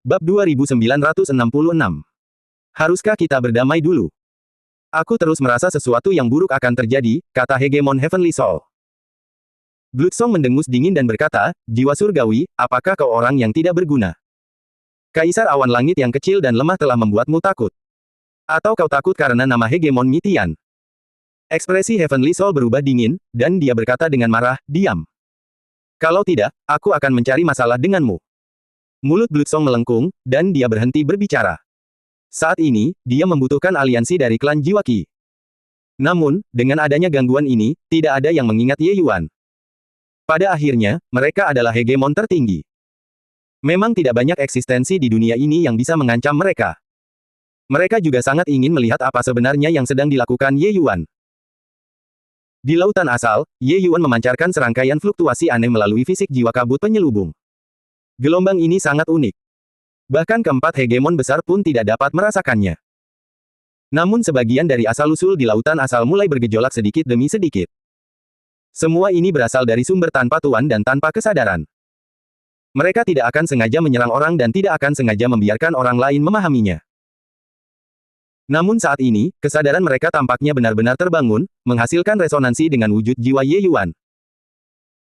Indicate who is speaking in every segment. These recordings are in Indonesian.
Speaker 1: Bab 2966. Haruskah kita berdamai dulu? Aku terus merasa sesuatu yang buruk akan terjadi, kata Hegemon Heavenly Soul. Bloodsong mendengus dingin dan berkata, jiwa surgawi, apakah kau orang yang tidak berguna? Kaisar awan langit yang kecil dan lemah telah membuatmu takut. Atau kau takut karena nama Hegemon Mitian? Ekspresi Heavenly Soul berubah dingin, dan dia berkata dengan marah, diam. Kalau tidak, aku akan mencari masalah denganmu. Mulut Bloodsong melengkung, dan dia berhenti berbicara. Saat ini, dia membutuhkan aliansi dari klan Jiwa Qi. Namun, dengan adanya gangguan ini, tidak ada yang mengingat Ye Yuan. Pada akhirnya, mereka adalah hegemon tertinggi. Memang tidak banyak eksistensi di dunia ini yang bisa mengancam mereka. Mereka juga sangat ingin melihat apa sebenarnya yang sedang dilakukan Ye Yuan. Di lautan asal, Ye Yuan memancarkan serangkaian fluktuasi aneh melalui fisik jiwa kabut penyelubung. Gelombang ini sangat unik. Bahkan keempat hegemon besar pun tidak dapat merasakannya. Namun sebagian dari asal-usul di lautan asal mulai bergejolak sedikit demi sedikit. Semua ini berasal dari sumber tanpa tuan dan tanpa kesadaran. Mereka tidak akan sengaja menyerang orang dan tidak akan sengaja membiarkan orang lain memahaminya. Namun saat ini, kesadaran mereka tampaknya benar-benar terbangun, menghasilkan resonansi dengan wujud jiwa Ye Yuan.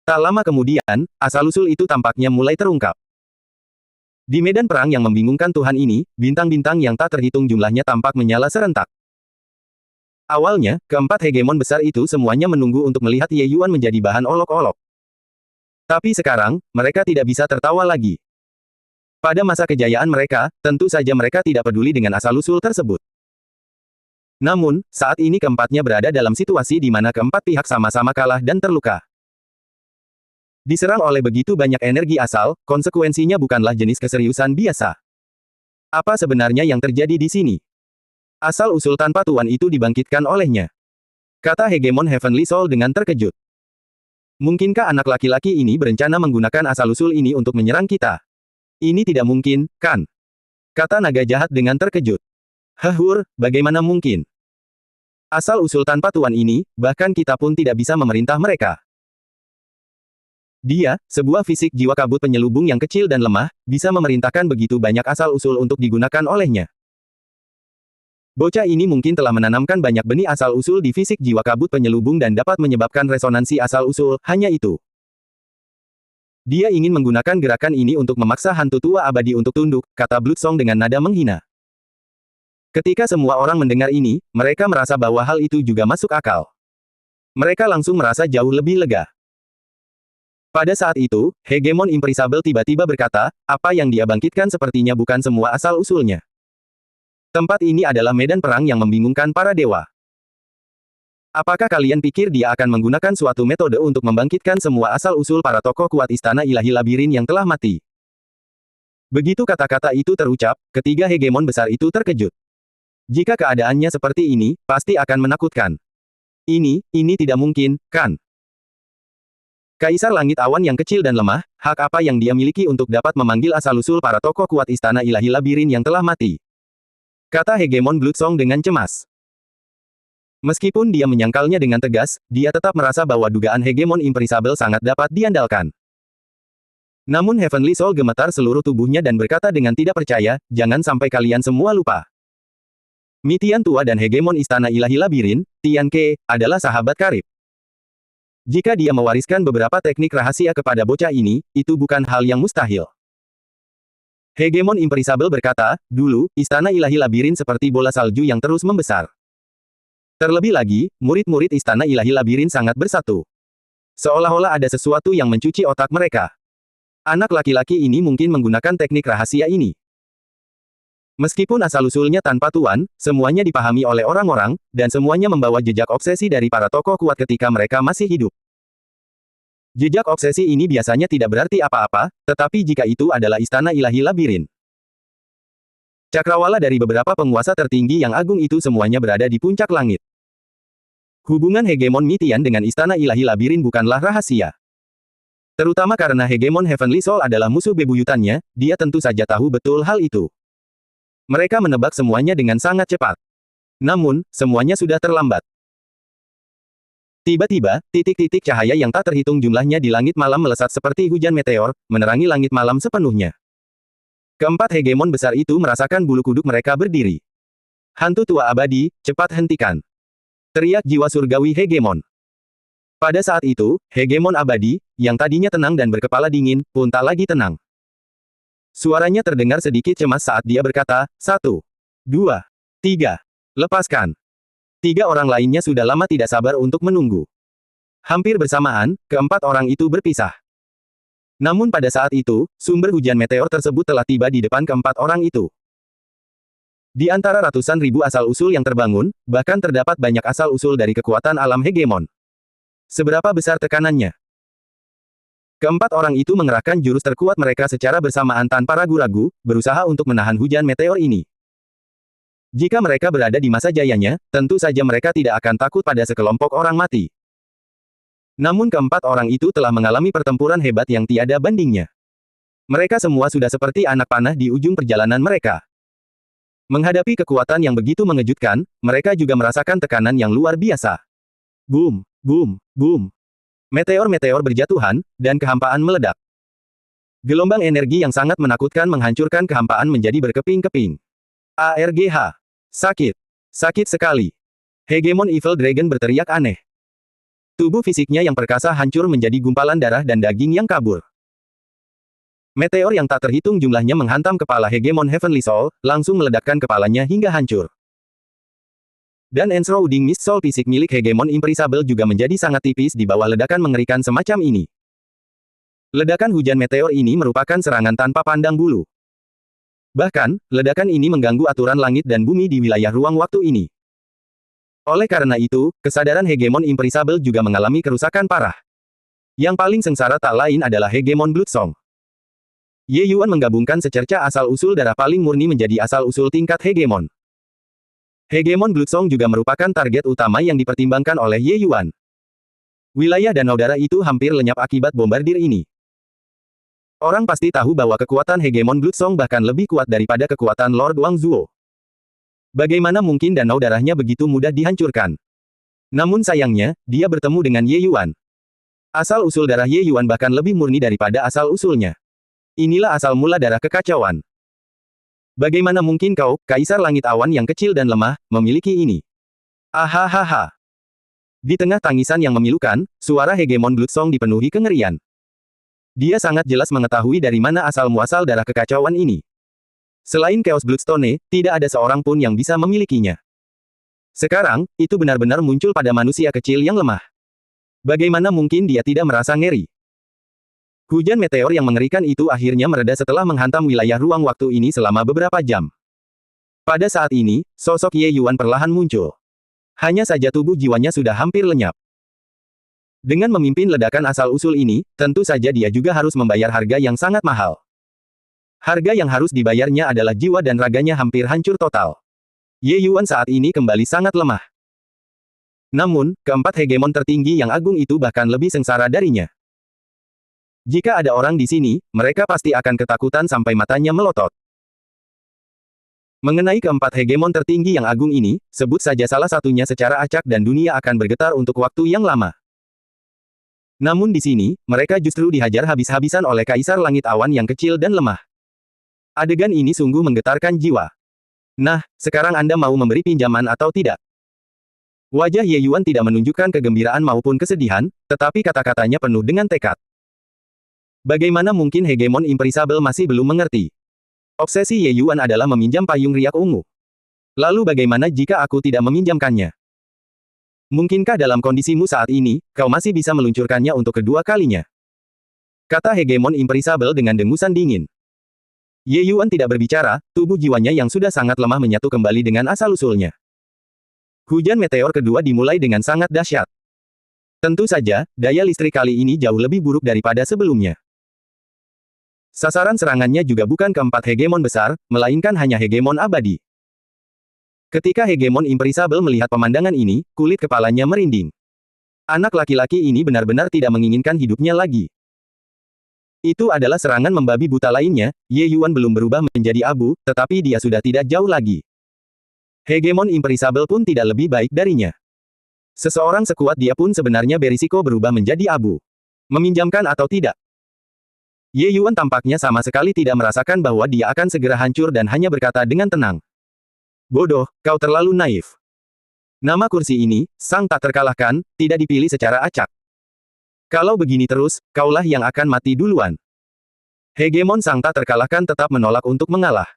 Speaker 1: Tak lama kemudian, asal-usul itu tampaknya mulai terungkap. Di medan perang yang membingungkan Tuhan ini, bintang-bintang yang tak terhitung jumlahnya tampak menyala serentak. Awalnya, keempat hegemon besar itu semuanya menunggu untuk melihat Ye Yuan menjadi bahan olok-olok. Tapi sekarang, mereka tidak bisa tertawa lagi. Pada masa kejayaan mereka, tentu saja mereka tidak peduli dengan asal-usul tersebut. Namun, saat ini keempatnya berada dalam situasi di mana keempat pihak sama-sama kalah dan terluka. Diserang oleh begitu banyak energi asal, konsekuensinya bukanlah jenis keseriusan biasa. Apa sebenarnya yang terjadi di sini? Asal-usul tanpa tuan itu dibangkitkan olehnya. Kata Hegemon Heavenly Soul dengan terkejut. Mungkinkah anak laki-laki ini berencana menggunakan asal-usul ini untuk menyerang kita? Ini tidak mungkin, kan? Kata naga jahat dengan terkejut. Hehur, bagaimana mungkin? Asal-usul tanpa tuan ini, bahkan kita pun tidak bisa memerintah mereka. Dia, sebuah fisik jiwa kabut penyelubung yang kecil dan lemah, bisa memerintahkan begitu banyak asal-usul untuk digunakan olehnya. Bocah ini mungkin telah menanamkan banyak benih asal-usul di fisik jiwa kabut penyelubung dan dapat menyebabkan resonansi asal-usul, hanya itu. Dia ingin menggunakan gerakan ini untuk memaksa hantu tua abadi untuk tunduk, kata Bloodsong dengan nada menghina. Ketika semua orang mendengar ini, mereka merasa bahwa hal itu juga masuk akal. Mereka langsung merasa jauh lebih lega. Pada saat itu, Hegemon Imperisable tiba-tiba berkata, apa yang dia bangkitkan sepertinya bukan semua asal-usulnya. Tempat ini adalah medan perang yang membingungkan para dewa. Apakah kalian pikir dia akan menggunakan suatu metode untuk membangkitkan semua asal-usul para tokoh kuat Istana Ilahi Labirin yang telah mati? Begitu kata-kata itu terucap, ketiga hegemon besar itu terkejut. Jika keadaannya seperti ini, pasti akan menakutkan. Ini tidak mungkin, kan? Kaisar Langit Awan yang kecil dan lemah, hak apa yang dia miliki untuk dapat memanggil asal-usul para tokoh kuat Istana Ilahi Labirin yang telah mati? Kata Hegemon Bloodsong dengan cemas. Meskipun dia menyangkalnya dengan tegas, dia tetap merasa bahwa dugaan Hegemon Imperisable sangat dapat diandalkan. Namun Heavenly Soul gemetar seluruh tubuhnya dan berkata dengan tidak percaya, jangan sampai kalian semua lupa. Mitian tua dan Hegemon Istana Ilahi Labirin, Tian Ke, adalah sahabat karib. Jika dia mewariskan beberapa teknik rahasia kepada bocah ini, itu bukan hal yang mustahil. Hegemon Imperisable berkata, dulu, Istana Ilahi Labirin seperti bola salju yang terus membesar. Terlebih lagi, murid-murid Istana Ilahi Labirin sangat bersatu. Seolah-olah ada sesuatu yang mencuci otak mereka. Anak laki-laki ini mungkin menggunakan teknik rahasia ini. Meskipun asal-usulnya tanpa tuan, semuanya dipahami oleh orang-orang, dan semuanya membawa jejak obsesi dari para tokoh kuat ketika mereka masih hidup. Jejak obsesi ini biasanya tidak berarti apa-apa, tetapi jika itu adalah Istana Ilahi Labirin. Cakrawala dari beberapa penguasa tertinggi yang agung itu semuanya berada di puncak langit. Hubungan Hegemon Mitian dengan Istana Ilahi Labirin bukanlah rahasia. Terutama karena Hegemon Heavenly Soul adalah musuh bebuyutannya, dia tentu saja tahu betul hal itu. Mereka menebak semuanya dengan sangat cepat. Namun, semuanya sudah terlambat. Tiba-tiba, titik-titik cahaya yang tak terhitung jumlahnya di langit malam melesat seperti hujan meteor, menerangi langit malam sepenuhnya. Keempat hegemon besar itu merasakan bulu kuduk mereka berdiri. Hantu tua abadi, cepat hentikan. Teriak jiwa surgawi hegemon. Pada saat itu, hegemon abadi, yang tadinya tenang dan berkepala dingin, pun tak lagi tenang. Suaranya terdengar sedikit cemas saat dia berkata, 1, 2, 3. Lepaskan. 3 orang lainnya sudah lama tidak sabar untuk menunggu. Hampir bersamaan, keempat orang itu berpisah. Namun pada saat itu, sumber hujan meteor tersebut telah tiba di depan keempat orang itu. Di antara ratusan ribu asal-usul yang terbangun, bahkan terdapat banyak asal-usul dari kekuatan alam hegemon. Seberapa besar tekanannya? Keempat orang itu mengerahkan jurus terkuat mereka secara bersamaan tanpa ragu-ragu, berusaha untuk menahan hujan meteor ini. Jika mereka berada di masa jayanya, tentu saja mereka tidak akan takut pada sekelompok orang mati. Namun keempat orang itu telah mengalami pertempuran hebat yang tiada bandingnya. Mereka semua sudah seperti anak panah di ujung perjalanan mereka. Menghadapi kekuatan yang begitu mengejutkan, mereka juga merasakan tekanan yang luar biasa. Boom, boom, boom. Meteor-meteor berjatuhan, dan kehampaan meledak. Gelombang energi yang sangat menakutkan menghancurkan kehampaan menjadi berkeping-keping. ARGH. Sakit. Sakit sekali. Hegemon Evil Dragon berteriak aneh. Tubuh fisiknya yang perkasa hancur menjadi gumpalan darah dan daging yang kabur. Meteor yang tak terhitung jumlahnya menghantam kepala Hegemon Heavenly Soul, langsung meledakkan kepalanya hingga hancur. Dan Enshrouding Mist Soul fisik milik Hegemon Imperisable juga menjadi sangat tipis di bawah ledakan mengerikan semacam ini. Ledakan hujan meteor ini merupakan serangan tanpa pandang bulu. Bahkan, ledakan ini mengganggu aturan langit dan bumi di wilayah ruang waktu ini. Oleh karena itu, kesadaran Hegemon Imperisable juga mengalami kerusakan parah. Yang paling sengsara tak lain adalah Hegemon Bloodsong. Ye Yuan menggabungkan secerca asal-usul darah paling murni menjadi asal-usul tingkat Hegemon. Hegemon Bloodsong juga merupakan target utama yang dipertimbangkan oleh Ye Yuan. Wilayah danau darah itu hampir lenyap akibat bombardir ini. Orang pasti tahu bahwa kekuatan Hegemon Bloodsong bahkan lebih kuat daripada kekuatan Lord Wang Zuo. Bagaimana mungkin danau darahnya begitu mudah dihancurkan? Namun sayangnya, dia bertemu dengan Ye Yuan. Asal-usul darah Ye Yuan bahkan lebih murni daripada asal-usulnya. Inilah asal mula darah kekacauan. Bagaimana mungkin kau, Kaisar Langit Awan yang kecil dan lemah, memiliki ini? Ahahaha. Di tengah tangisan yang memilukan, suara Hegemon Bloodsong dipenuhi kengerian. Dia sangat jelas mengetahui dari mana asal-muasal darah kekacauan ini. Selain Chaos Bloodstone, tidak ada seorang pun yang bisa memilikinya. Sekarang, itu benar-benar muncul pada manusia kecil yang lemah. Bagaimana mungkin dia tidak merasa ngeri? Hujan meteor yang mengerikan itu akhirnya mereda setelah menghantam wilayah ruang waktu ini selama beberapa jam. Pada saat ini, sosok Ye Yuan perlahan muncul. Hanya saja tubuh jiwanya sudah hampir lenyap. Dengan memimpin ledakan asal-usul ini, tentu saja dia juga harus membayar harga yang sangat mahal. Harga yang harus dibayarnya adalah jiwa dan raganya hampir hancur total. Ye Yuan saat ini kembali sangat lemah. Namun, keempat hegemon tertinggi yang agung itu bahkan lebih sengsara darinya. Jika ada orang di sini, mereka pasti akan ketakutan sampai matanya melotot. Mengenai keempat hegemon tertinggi yang agung ini, sebut saja salah satunya secara acak dan dunia akan bergetar untuk waktu yang lama. Namun di sini, mereka justru dihajar habis-habisan oleh Kaisar Langit Awan yang kecil dan lemah. Adegan ini sungguh menggetarkan jiwa. Nah, sekarang Anda mau memberi pinjaman atau tidak? Wajah Ye Yuan tidak menunjukkan kegembiraan maupun kesedihan, tetapi kata-katanya penuh dengan tekad. Bagaimana mungkin Hegemon Imperisable masih belum mengerti? Obsesi Ye Yuan adalah meminjam payung riak ungu. Lalu bagaimana jika aku tidak meminjamkannya? Mungkinkah dalam kondisimu saat ini, kau masih bisa meluncurkannya untuk kedua kalinya? Kata Hegemon Imperisable dengan dengusan dingin. Ye Yuan tidak berbicara, tubuh jiwanya yang sudah sangat lemah menyatu kembali dengan asal-usulnya. Hujan meteor kedua dimulai dengan sangat dahsyat. Tentu saja, daya listrik kali ini jauh lebih buruk daripada sebelumnya. Sasaran serangannya juga bukan keempat hegemon besar, melainkan hanya hegemon abadi. Ketika Hegemon Imperisable melihat pemandangan ini, kulit kepalanya merinding. Anak laki-laki ini benar-benar tidak menginginkan hidupnya lagi. Itu adalah serangan membabi buta lainnya. Ye Yuan belum berubah menjadi abu, tetapi dia sudah tidak jauh lagi. Hegemon Imperisable pun tidak lebih baik darinya. Seseorang sekuat dia pun sebenarnya berisiko berubah menjadi abu. Meminjamkan atau tidak? Ye Yuan tampaknya sama sekali tidak merasakan bahwa dia akan segera hancur dan hanya berkata dengan tenang. Bodoh, kau terlalu naif. Nama kursi ini, Sang Tak Terkalahkan, tidak dipilih secara acak. Kalau begini terus, kaulah yang akan mati duluan. Hegemon Sang Tak Terkalahkan tetap menolak untuk mengalah.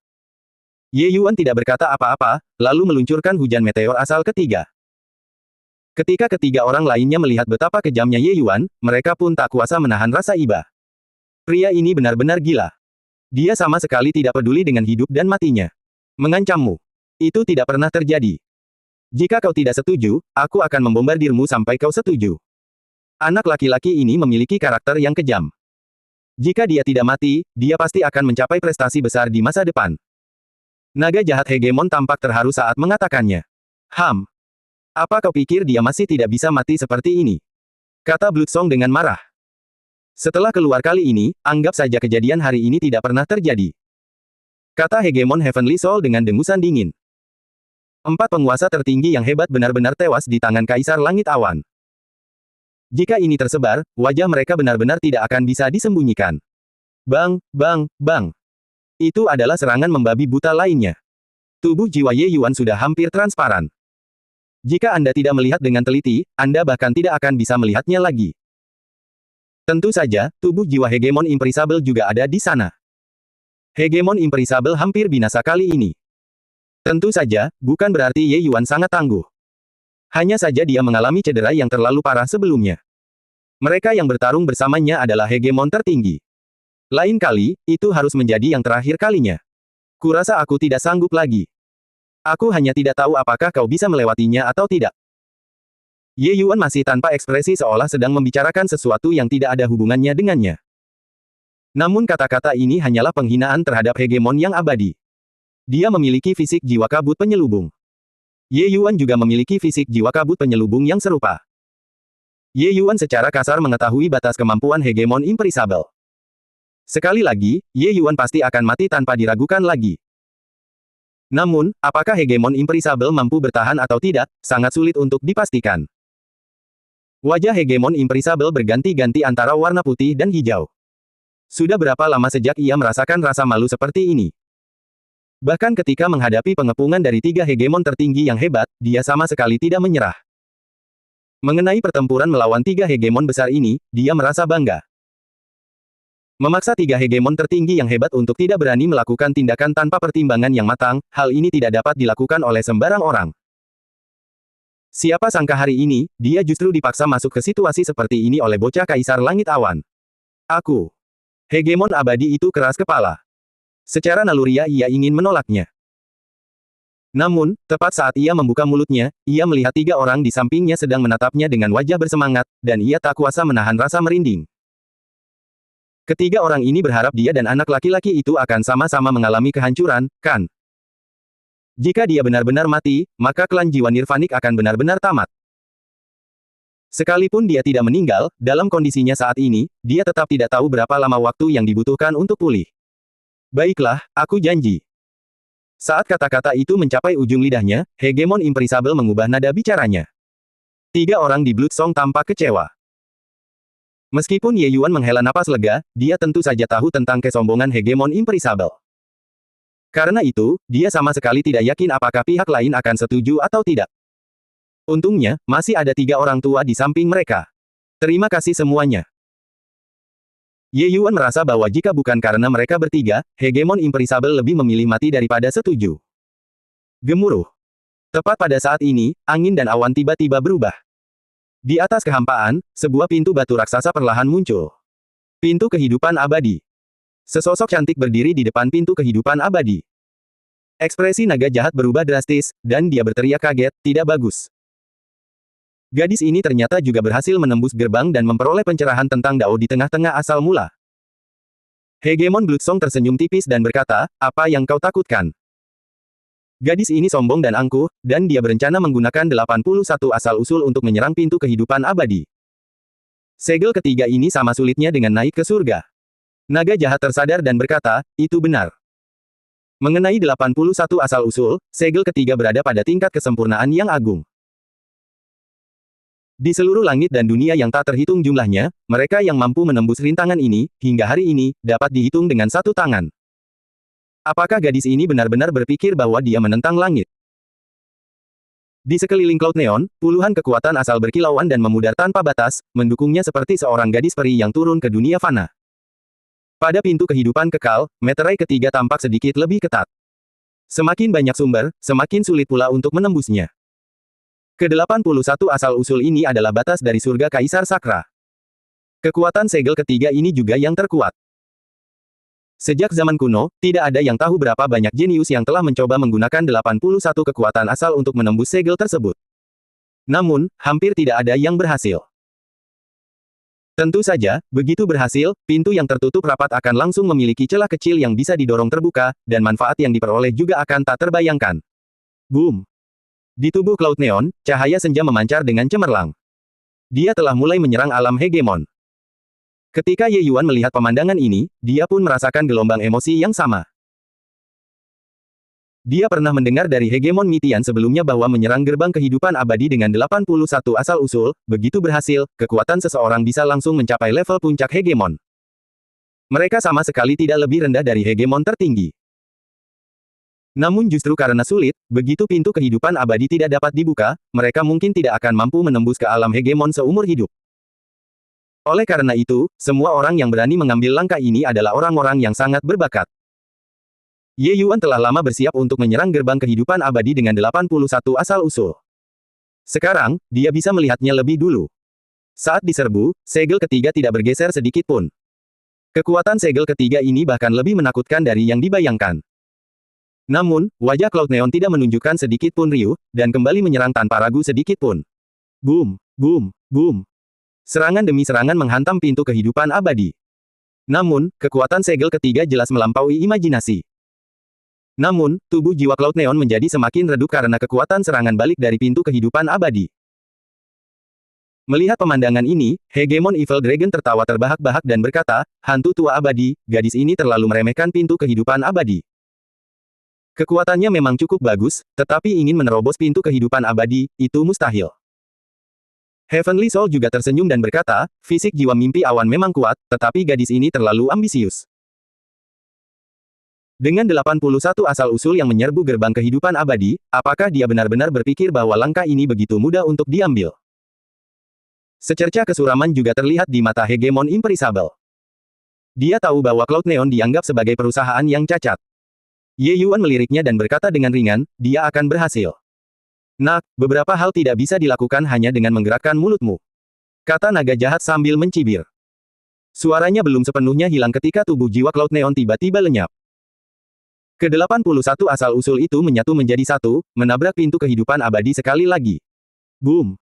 Speaker 1: Ye Yuan tidak berkata apa-apa, lalu meluncurkan hujan meteor asal ketiga. Ketika ketiga orang lainnya melihat betapa kejamnya Ye Yuan, mereka pun tak kuasa menahan rasa iba. Pria ini benar-benar gila. Dia sama sekali tidak peduli dengan hidup dan matinya. Mengancammu. Itu tidak pernah terjadi. Jika kau tidak setuju, aku akan membombardirmu sampai kau setuju. Anak laki-laki ini memiliki karakter yang kejam. Jika dia tidak mati, dia pasti akan mencapai prestasi besar di masa depan. Naga jahat Hegemon tampak terharu saat mengatakannya. Apa kau pikir dia masih tidak bisa mati seperti ini? Kata Bloodsong dengan marah. Setelah keluar kali ini, anggap saja kejadian hari ini tidak pernah terjadi. Kata Hegemon Heavenly Soul dengan dengusan dingin. 4 penguasa tertinggi yang hebat benar-benar tewas di tangan Kaisar Langit Awan. Jika ini tersebar, wajah mereka benar-benar tidak akan bisa disembunyikan. Bang, bang, bang. Itu adalah serangan membabi buta lainnya. Tubuh jiwa Ye Yuan sudah hampir transparan. Jika Anda tidak melihat dengan teliti, Anda bahkan tidak akan bisa melihatnya lagi. Tentu saja, tubuh jiwa Hegemon Imperisable juga ada di sana. Hegemon Imperisable hampir binasa kali ini. Tentu saja, bukan berarti Ye Yuan sangat tangguh. Hanya saja dia mengalami cedera yang terlalu parah sebelumnya. Mereka yang bertarung bersamanya adalah Hegemon tertinggi. Lain kali, itu harus menjadi yang terakhir kalinya. Kurasa aku tidak sanggup lagi. Aku hanya tidak tahu apakah kau bisa melewatinya atau tidak. Ye Yuan masih tanpa ekspresi seolah sedang membicarakan sesuatu yang tidak ada hubungannya dengannya. Namun kata-kata ini hanyalah penghinaan terhadap Hegemon yang abadi. Dia memiliki fisik jiwa kabut penyelubung. Ye Yuan juga memiliki fisik jiwa kabut penyelubung yang serupa. Ye Yuan secara kasar mengetahui batas kemampuan Hegemon Imperisable. Sekali lagi, Ye Yuan pasti akan mati tanpa diragukan lagi. Namun, apakah Hegemon Imperisable mampu bertahan atau tidak, sangat sulit untuk dipastikan. Wajah Hegemon Imperisable berganti-ganti antara warna putih dan hijau. Sudah berapa lama sejak ia merasakan rasa malu seperti ini? Bahkan ketika menghadapi pengepungan dari 3 Hegemon tertinggi yang hebat, dia sama sekali tidak menyerah. Mengenai pertempuran melawan 3 Hegemon besar ini, dia merasa bangga. Memaksa 3 Hegemon tertinggi yang hebat untuk tidak berani melakukan tindakan tanpa pertimbangan yang matang, hal ini tidak dapat dilakukan oleh sembarang orang. Siapa sangka hari ini, dia justru dipaksa masuk ke situasi seperti ini oleh bocah Kaisar Langit Awan. Aku. Hegemon abadi itu keras kepala. Secara naluriah ia ingin menolaknya. Namun, tepat saat ia membuka mulutnya, ia melihat 3 orang di sampingnya sedang menatapnya dengan wajah bersemangat, dan ia tak kuasa menahan rasa merinding. Ketiga orang ini berharap dia dan anak laki-laki itu akan sama-sama mengalami kehancuran, kan? Jika dia benar-benar mati, maka klan jiwa Nirvanik akan benar-benar tamat. Sekalipun dia tidak meninggal, dalam kondisinya saat ini, dia tetap tidak tahu berapa lama waktu yang dibutuhkan untuk pulih. Baiklah, aku janji. Saat kata-kata itu mencapai ujung lidahnya, Hegemon Imperisable mengubah nada bicaranya. 3 orang di Bloodsong tampak kecewa. Meskipun Ye Yuan menghela napas lega, dia tentu saja tahu tentang kesombongan Hegemon Imperisable. Karena itu, dia sama sekali tidak yakin apakah pihak lain akan setuju atau tidak. Untungnya, masih ada 3 orang tua di samping mereka. Terima kasih semuanya. Ye Yuan merasa bahwa jika bukan karena mereka bertiga, Hegemon Imperisable lebih memilih mati daripada setuju. Gemuruh. Tepat pada saat ini, angin dan awan tiba-tiba berubah. Di atas kehampaan, sebuah pintu batu raksasa perlahan muncul. Pintu kehidupan abadi. Sesosok cantik berdiri di depan pintu kehidupan abadi. Ekspresi naga jahat berubah drastis, dan dia berteriak kaget, tidak bagus. Gadis ini ternyata juga berhasil menembus gerbang dan memperoleh pencerahan tentang Dao di tengah-tengah asal mula. Hegemon Bloodsong tersenyum tipis dan berkata, apa yang kau takutkan? Gadis ini sombong dan angkuh, dan dia berencana menggunakan 81 asal-usul untuk menyerang pintu kehidupan abadi. Segel ketiga ini sama sulitnya dengan naik ke surga. Naga jahat tersadar dan berkata, itu benar. Mengenai 81 asal-usul, segel ketiga berada pada tingkat kesempurnaan yang agung. Di seluruh langit dan dunia yang tak terhitung jumlahnya, mereka yang mampu menembus rintangan ini, hingga hari ini, dapat dihitung dengan satu tangan. Apakah gadis ini benar-benar berpikir bahwa dia menentang langit? Di sekeliling Cloud Neon, puluhan kekuatan asal berkilauan dan memudar tanpa batas, mendukungnya seperti seorang gadis peri yang turun ke dunia fana. Pada pintu kehidupan kekal, meterai ketiga tampak sedikit lebih ketat. Semakin banyak sumber, semakin sulit pula untuk menembusnya. Ke-81 asal-usul ini adalah batas dari surga Kaisar Sakra. Kekuatan segel ketiga ini juga yang terkuat. Sejak zaman kuno, tidak ada yang tahu berapa banyak jenius yang telah mencoba menggunakan 81 kekuatan asal untuk menembus segel tersebut. Namun, hampir tidak ada yang berhasil. Tentu saja, begitu berhasil, pintu yang tertutup rapat akan langsung memiliki celah kecil yang bisa didorong terbuka, dan manfaat yang diperoleh juga akan tak terbayangkan. Boom! Di tubuh Cloud Neon, cahaya senja memancar dengan cemerlang. Dia telah mulai menyerang alam hegemon. Ketika Ye Yuan melihat pemandangan ini, dia pun merasakan gelombang emosi yang sama. Dia pernah mendengar dari hegemon Mitian sebelumnya bahwa menyerang gerbang kehidupan abadi dengan 81 asal-usul, begitu berhasil, kekuatan seseorang bisa langsung mencapai level puncak hegemon. Mereka sama sekali tidak lebih rendah dari hegemon tertinggi. Namun justru karena sulit, begitu pintu kehidupan abadi tidak dapat dibuka, mereka mungkin tidak akan mampu menembus ke alam hegemon seumur hidup. Oleh karena itu, semua orang yang berani mengambil langkah ini adalah orang-orang yang sangat berbakat. Ye Yuan telah lama bersiap untuk menyerang gerbang kehidupan abadi dengan 81 asal-usul. Sekarang, dia bisa melihatnya lebih dulu. Saat diserbu, segel ketiga tidak bergeser sedikit pun. Kekuatan segel ketiga ini bahkan lebih menakutkan dari yang dibayangkan. Namun, wajah Cloud Neon tidak menunjukkan sedikit pun riuh, dan kembali menyerang tanpa ragu sedikit pun. Boom, boom, boom. Serangan demi serangan menghantam pintu kehidupan abadi. Namun, kekuatan segel ketiga jelas melampaui imajinasi. Namun, tubuh jiwa Cloud Neon menjadi semakin redup karena kekuatan serangan balik dari pintu kehidupan abadi. Melihat pemandangan ini, Hegemon Evil Dragon tertawa terbahak-bahak dan berkata, hantu tua abadi, gadis ini terlalu meremehkan pintu kehidupan abadi. Kekuatannya memang cukup bagus, tetapi ingin menerobos pintu kehidupan abadi, itu mustahil. Heavenly Soul juga tersenyum dan berkata, fisik jiwa mimpi awan memang kuat, tetapi gadis ini terlalu ambisius. Dengan 81 asal-usul yang menyerbu gerbang kehidupan abadi, apakah dia benar-benar berpikir bahwa langkah ini begitu mudah untuk diambil? Secerca kesuraman juga terlihat di mata Hegemon Imperisable. Dia tahu bahwa Cloud Neon dianggap sebagai perusahaan yang cacat. Ye Yuan meliriknya dan berkata dengan ringan, dia akan berhasil. Nak, beberapa hal tidak bisa dilakukan hanya dengan menggerakkan mulutmu. Kata naga jahat sambil mencibir. Suaranya belum sepenuhnya hilang ketika tubuh jiwa Cloud Neon tiba-tiba lenyap. Ke-81 asal-usul itu menyatu menjadi satu, menabrak pintu kehidupan abadi sekali lagi. Boom!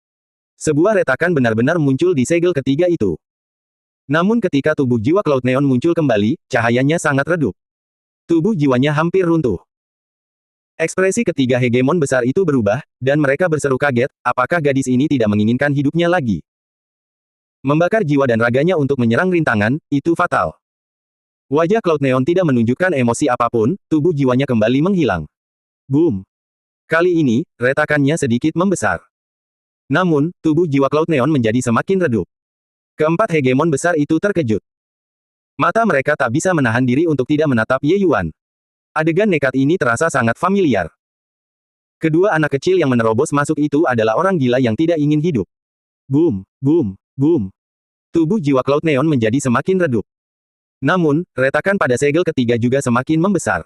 Speaker 1: Sebuah retakan benar-benar muncul di segel ketiga itu. Namun ketika tubuh jiwa Cloud Neon muncul kembali, cahayanya sangat redup. Tubuh jiwanya hampir runtuh. Ekspresi ketiga hegemon besar itu berubah, dan mereka berseru kaget, apakah gadis ini tidak menginginkan hidupnya lagi? Membakar jiwa dan raganya untuk menyerang rintangan, itu fatal. Wajah Cloud Neon tidak menunjukkan emosi apapun, tubuh jiwanya kembali menghilang. Boom! Kali ini, retakannya sedikit membesar. Namun, tubuh jiwa Cloud Neon menjadi semakin redup. Keempat hegemon besar itu terkejut. Mata mereka tak bisa menahan diri untuk tidak menatap Ye Yuan. Adegan nekat ini terasa sangat familiar. Kedua anak kecil yang menerobos masuk itu adalah orang gila yang tidak ingin hidup. Boom, boom, boom. Tubuh jiwa Cloud Neon menjadi semakin redup. Namun, retakan pada segel ketiga juga semakin membesar.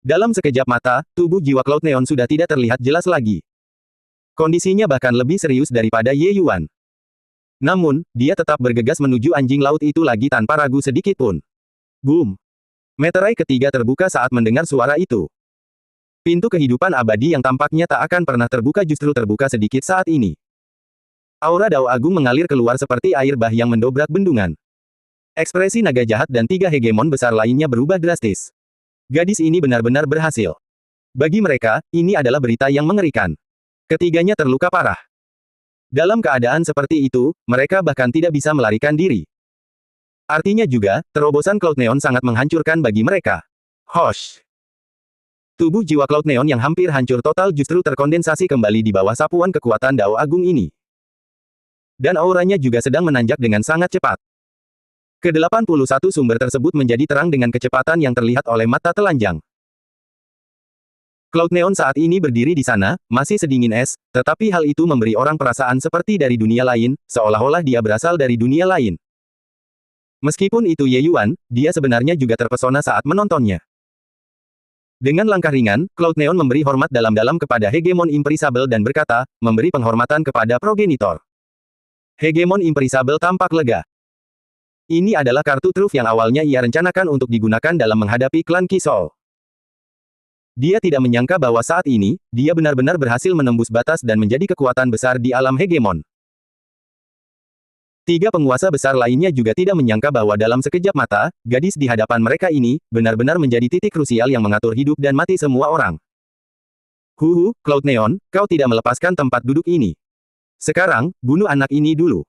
Speaker 1: Dalam sekejap mata, tubuh jiwa Cloud Neon sudah tidak terlihat jelas lagi. Kondisinya bahkan lebih serius daripada Ye Yuan. Namun, dia tetap bergegas menuju anjing laut itu lagi tanpa ragu sedikit pun. Boom! Meterai ketiga terbuka saat mendengar suara itu. Pintu kehidupan abadi yang tampaknya tak akan pernah terbuka justru terbuka sedikit saat ini. Aura Dao Agung mengalir keluar seperti air bah yang mendobrak bendungan. Ekspresi naga jahat dan tiga hegemon besar lainnya berubah drastis. Gadis ini benar-benar berhasil. Bagi mereka, ini adalah berita yang mengerikan. Ketiganya terluka parah. Dalam keadaan seperti itu, mereka bahkan tidak bisa melarikan diri. Artinya juga, terobosan Cloud Neon sangat menghancurkan bagi mereka. Hosh! Tubuh jiwa Cloud Neon yang hampir hancur total justru terkondensasi kembali di bawah sapuan kekuatan Dao Agung ini. Dan auranya juga sedang menanjak dengan sangat cepat. Ke-81 sumber tersebut menjadi terang dengan kecepatan yang terlihat oleh mata telanjang. Cloud Neon saat ini berdiri di sana, masih sedingin es, tetapi hal itu memberi orang perasaan seperti dari dunia lain, seolah-olah dia berasal dari dunia lain. Meskipun itu Ye Yuan, dia sebenarnya juga terpesona saat menontonnya. Dengan langkah ringan, Cloud Neon memberi hormat dalam-dalam kepada Hegemon Imperisable dan berkata, memberi penghormatan kepada progenitor. Hegemon Imperisable tampak lega. Ini adalah kartu truf yang awalnya ia rencanakan untuk digunakan dalam menghadapi klan Qi-Soul. Dia tidak menyangka bahwa saat ini, dia benar-benar berhasil menembus batas dan menjadi kekuatan besar di alam Hegemon. Tiga penguasa besar lainnya juga tidak menyangka bahwa dalam sekejap mata, gadis di hadapan mereka ini, benar-benar menjadi titik krusial yang mengatur hidup dan mati semua orang. Cloud Neon, kau tidak melepaskan tempat duduk ini. Sekarang, bunuh anak ini dulu.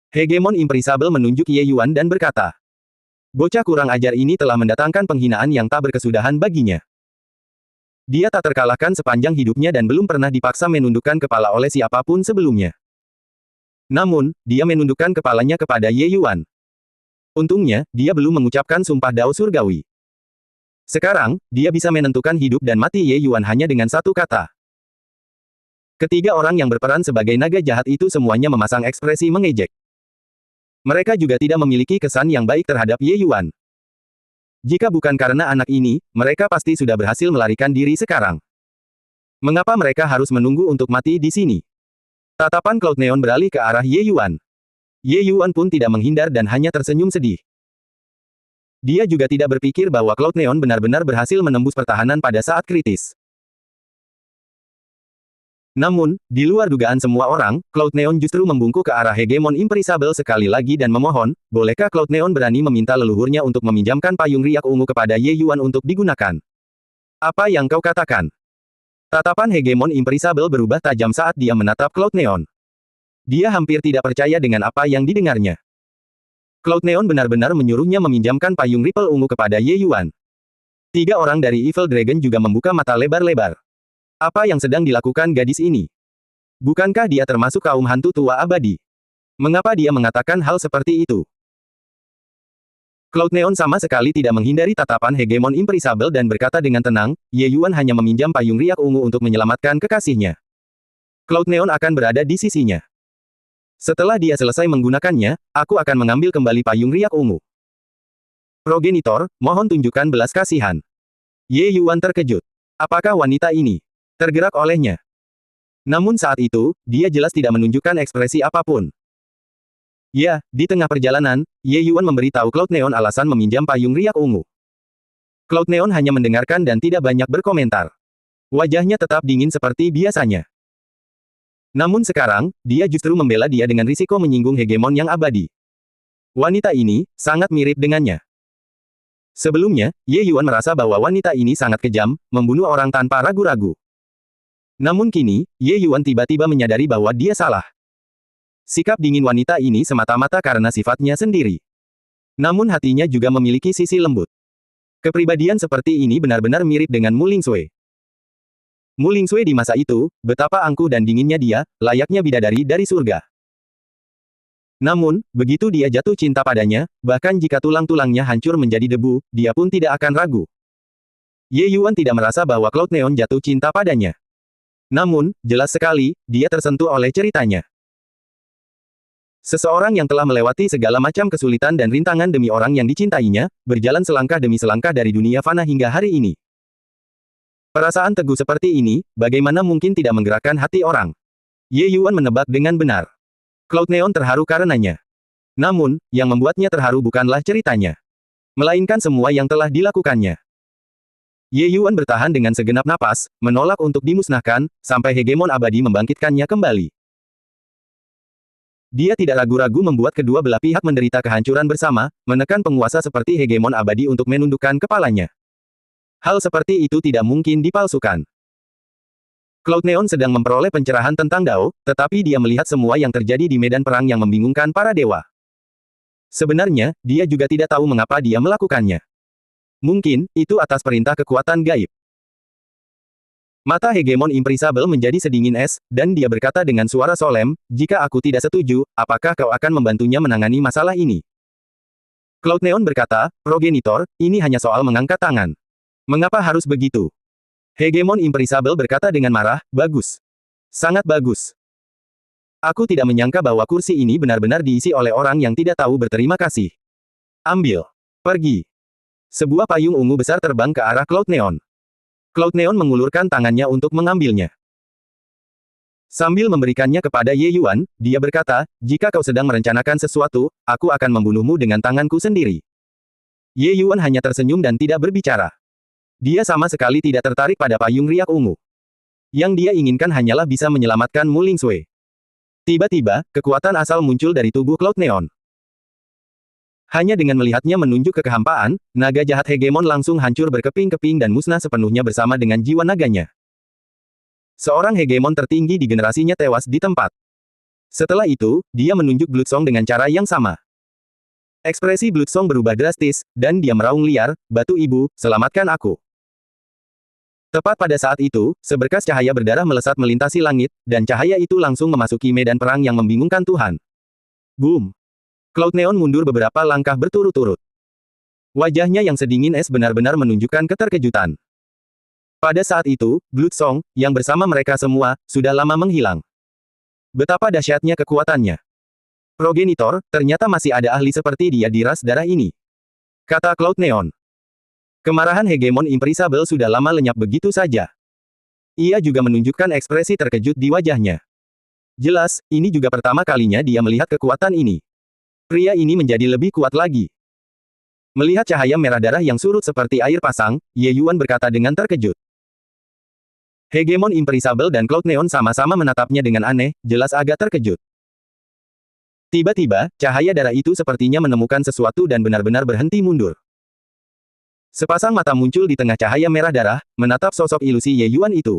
Speaker 1: Hegemon Imperisable menunjuk Ye Yuan dan berkata, bocah kurang ajar ini telah mendatangkan penghinaan yang tak berkesudahan baginya. Dia tak terkalahkan sepanjang hidupnya dan belum pernah dipaksa menundukkan kepala oleh siapapun sebelumnya. Namun, dia menundukkan kepalanya kepada Ye Yuan. Untungnya, dia belum mengucapkan sumpah Dao Surgawi. Sekarang, dia bisa menentukan hidup dan mati Ye Yuan hanya dengan satu kata. Ketiga orang yang berperan sebagai naga jahat itu semuanya memasang ekspresi mengejek. Mereka juga tidak memiliki kesan yang baik terhadap Ye Yuan. Jika bukan karena anak ini, mereka pasti sudah berhasil melarikan diri sekarang. Mengapa mereka harus menunggu untuk mati di sini? Tatapan Cloud Neon beralih ke arah Ye Yuan. Ye Yuan pun tidak menghindar dan hanya tersenyum sedih. Dia juga tidak berpikir bahwa Cloud Neon benar-benar berhasil menembus pertahanan pada saat kritis. Namun, di luar dugaan semua orang, Cloud Neon justru membungkuk ke arah Hegemon Imperisable sekali lagi dan memohon, bolehkah Cloud Neon berani meminta leluhurnya untuk meminjamkan payung riak ungu kepada Ye Yuan untuk digunakan? Apa yang kau katakan? Tatapan Hegemon Imperisable berubah tajam saat dia menatap Cloud Neon. Dia hampir tidak percaya dengan apa yang didengarnya. Cloud Neon benar-benar menyuruhnya meminjamkan payung Ripple ungu kepada Ye Yuan. Tiga orang dari Evil Dragon juga membuka mata lebar-lebar. Apa yang sedang dilakukan gadis ini? Bukankah dia termasuk kaum hantu tua abadi? Mengapa dia mengatakan hal seperti itu? Cloud Neon sama sekali tidak menghindari tatapan Hegemon Imperisable dan berkata dengan tenang, Ye Yuan hanya meminjam payung riak ungu untuk menyelamatkan kekasihnya. Cloud Neon akan berada di sisinya. Setelah dia selesai menggunakannya, aku akan mengambil kembali payung riak ungu. Progenitor, mohon tunjukkan belas kasihan. Ye Yuan terkejut. Apakah wanita ini tergerak olehnya? Namun saat itu, dia jelas tidak menunjukkan ekspresi apapun. Ya, di tengah perjalanan, Ye Yuan memberitahu Cloud Neon alasan meminjam payung riak ungu. Cloud Neon hanya mendengarkan dan tidak banyak berkomentar. Wajahnya tetap dingin seperti biasanya. Namun sekarang, dia justru membela dia dengan risiko menyinggung Hegemon yang abadi. Wanita ini, sangat mirip dengannya. Sebelumnya, Ye Yuan merasa bahwa wanita ini sangat kejam, membunuh orang tanpa ragu-ragu. Namun kini, Ye Yuan tiba-tiba menyadari bahwa dia salah. Sikap dingin wanita ini semata-mata karena sifatnya sendiri. Namun hatinya juga memiliki sisi lembut. Kepribadian seperti ini benar-benar mirip dengan Mu Lingsui. Mu Lingsui di masa itu, betapa angkuh dan dinginnya dia, layaknya bidadari dari surga. Namun, begitu dia jatuh cinta padanya, bahkan jika tulang-tulangnya hancur menjadi debu, dia pun tidak akan ragu. Ye Yuan tidak merasa bahwa Cloud Neon jatuh cinta padanya. Namun, jelas sekali, dia tersentuh oleh ceritanya. Seseorang yang telah melewati segala macam kesulitan dan rintangan demi orang yang dicintainya, berjalan selangkah demi selangkah dari dunia fana hingga hari ini. Perasaan teguh seperti ini, bagaimana mungkin tidak menggerakkan hati orang? Ye Yuan menebak dengan benar. Cloud Neon terharu karenanya. Namun, yang membuatnya terharu bukanlah ceritanya, melainkan semua yang telah dilakukannya. Ye Yuan bertahan dengan segenap napas, menolak untuk dimusnahkan, sampai Hegemon abadi membangkitkannya kembali. Dia tidak ragu-ragu membuat kedua belah pihak menderita kehancuran bersama, menekan penguasa seperti Hegemon abadi untuk menundukkan kepalanya. Hal seperti itu tidak mungkin dipalsukan. Cloud Neon sedang memperoleh pencerahan tentang Dao, tetapi dia melihat semua yang terjadi di medan perang yang membingungkan para dewa. Sebenarnya, dia juga tidak tahu mengapa dia melakukannya. Mungkin, itu atas perintah kekuatan gaib. Mata Hegemon Imprisable menjadi sedingin es, dan dia berkata dengan suara solemn, jika aku tidak setuju, apakah kau akan membantunya menangani masalah ini? Cloud Neon berkata, Progenitor, ini hanya soal mengangkat tangan. Mengapa harus begitu? Hegemon Imprisable berkata dengan marah, bagus. Sangat bagus. Aku tidak menyangka bahwa kursi ini benar-benar diisi oleh orang yang tidak tahu berterima kasih. Ambil. Pergi. Sebuah payung ungu besar terbang ke arah Cloud Neon. Cloud Neon mengulurkan tangannya untuk mengambilnya. Sambil memberikannya kepada Ye Yuan, dia berkata, jika kau sedang merencanakan sesuatu, aku akan membunuhmu dengan tanganku sendiri. Ye Yuan hanya tersenyum dan tidak berbicara. Dia sama sekali tidak tertarik pada payung riak ungu. Yang dia inginkan hanyalah bisa menyelamatkan Mu Lingsui. Tiba-tiba, kekuatan asal muncul dari tubuh Cloud Neon. Hanya dengan melihatnya menunjuk ke kehampaan, naga jahat Hegemon langsung hancur berkeping-keping dan musnah sepenuhnya bersama dengan jiwa naganya. Seorang Hegemon tertinggi di generasinya tewas di tempat. Setelah itu, dia menunjuk Bloodsong dengan cara yang sama. Ekspresi Bloodsong berubah drastis, dan dia meraung liar, batu ibu, selamatkan aku. Tepat pada saat itu, seberkas cahaya berdarah melesat melintasi langit, dan cahaya itu langsung memasuki medan perang yang membingungkan Tuhan. Boom! Cloud Neon mundur beberapa langkah berturut-turut. Wajahnya yang sedingin es benar-benar menunjukkan keterkejutan. Pada saat itu, Bloodsong, yang bersama mereka semua, sudah lama menghilang. Betapa dahsyatnya kekuatannya. Progenitor, ternyata masih ada ahli seperti dia di ras darah ini. Kata Cloud Neon. Kemarahan Hegemon Imprisable sudah lama lenyap begitu saja. Ia juga menunjukkan ekspresi terkejut di wajahnya. Jelas, ini juga pertama kalinya dia melihat kekuatan ini. Pria ini menjadi lebih kuat lagi. Melihat cahaya merah darah yang surut seperti air pasang, Ye Yuan berkata dengan terkejut. Hegemon Imprisable dan Cloud Neon sama-sama menatapnya dengan aneh, jelas agak terkejut. Tiba-tiba, cahaya darah itu sepertinya menemukan sesuatu dan benar-benar berhenti mundur. Sepasang mata muncul di tengah cahaya merah darah, menatap sosok ilusi Ye Yuan itu.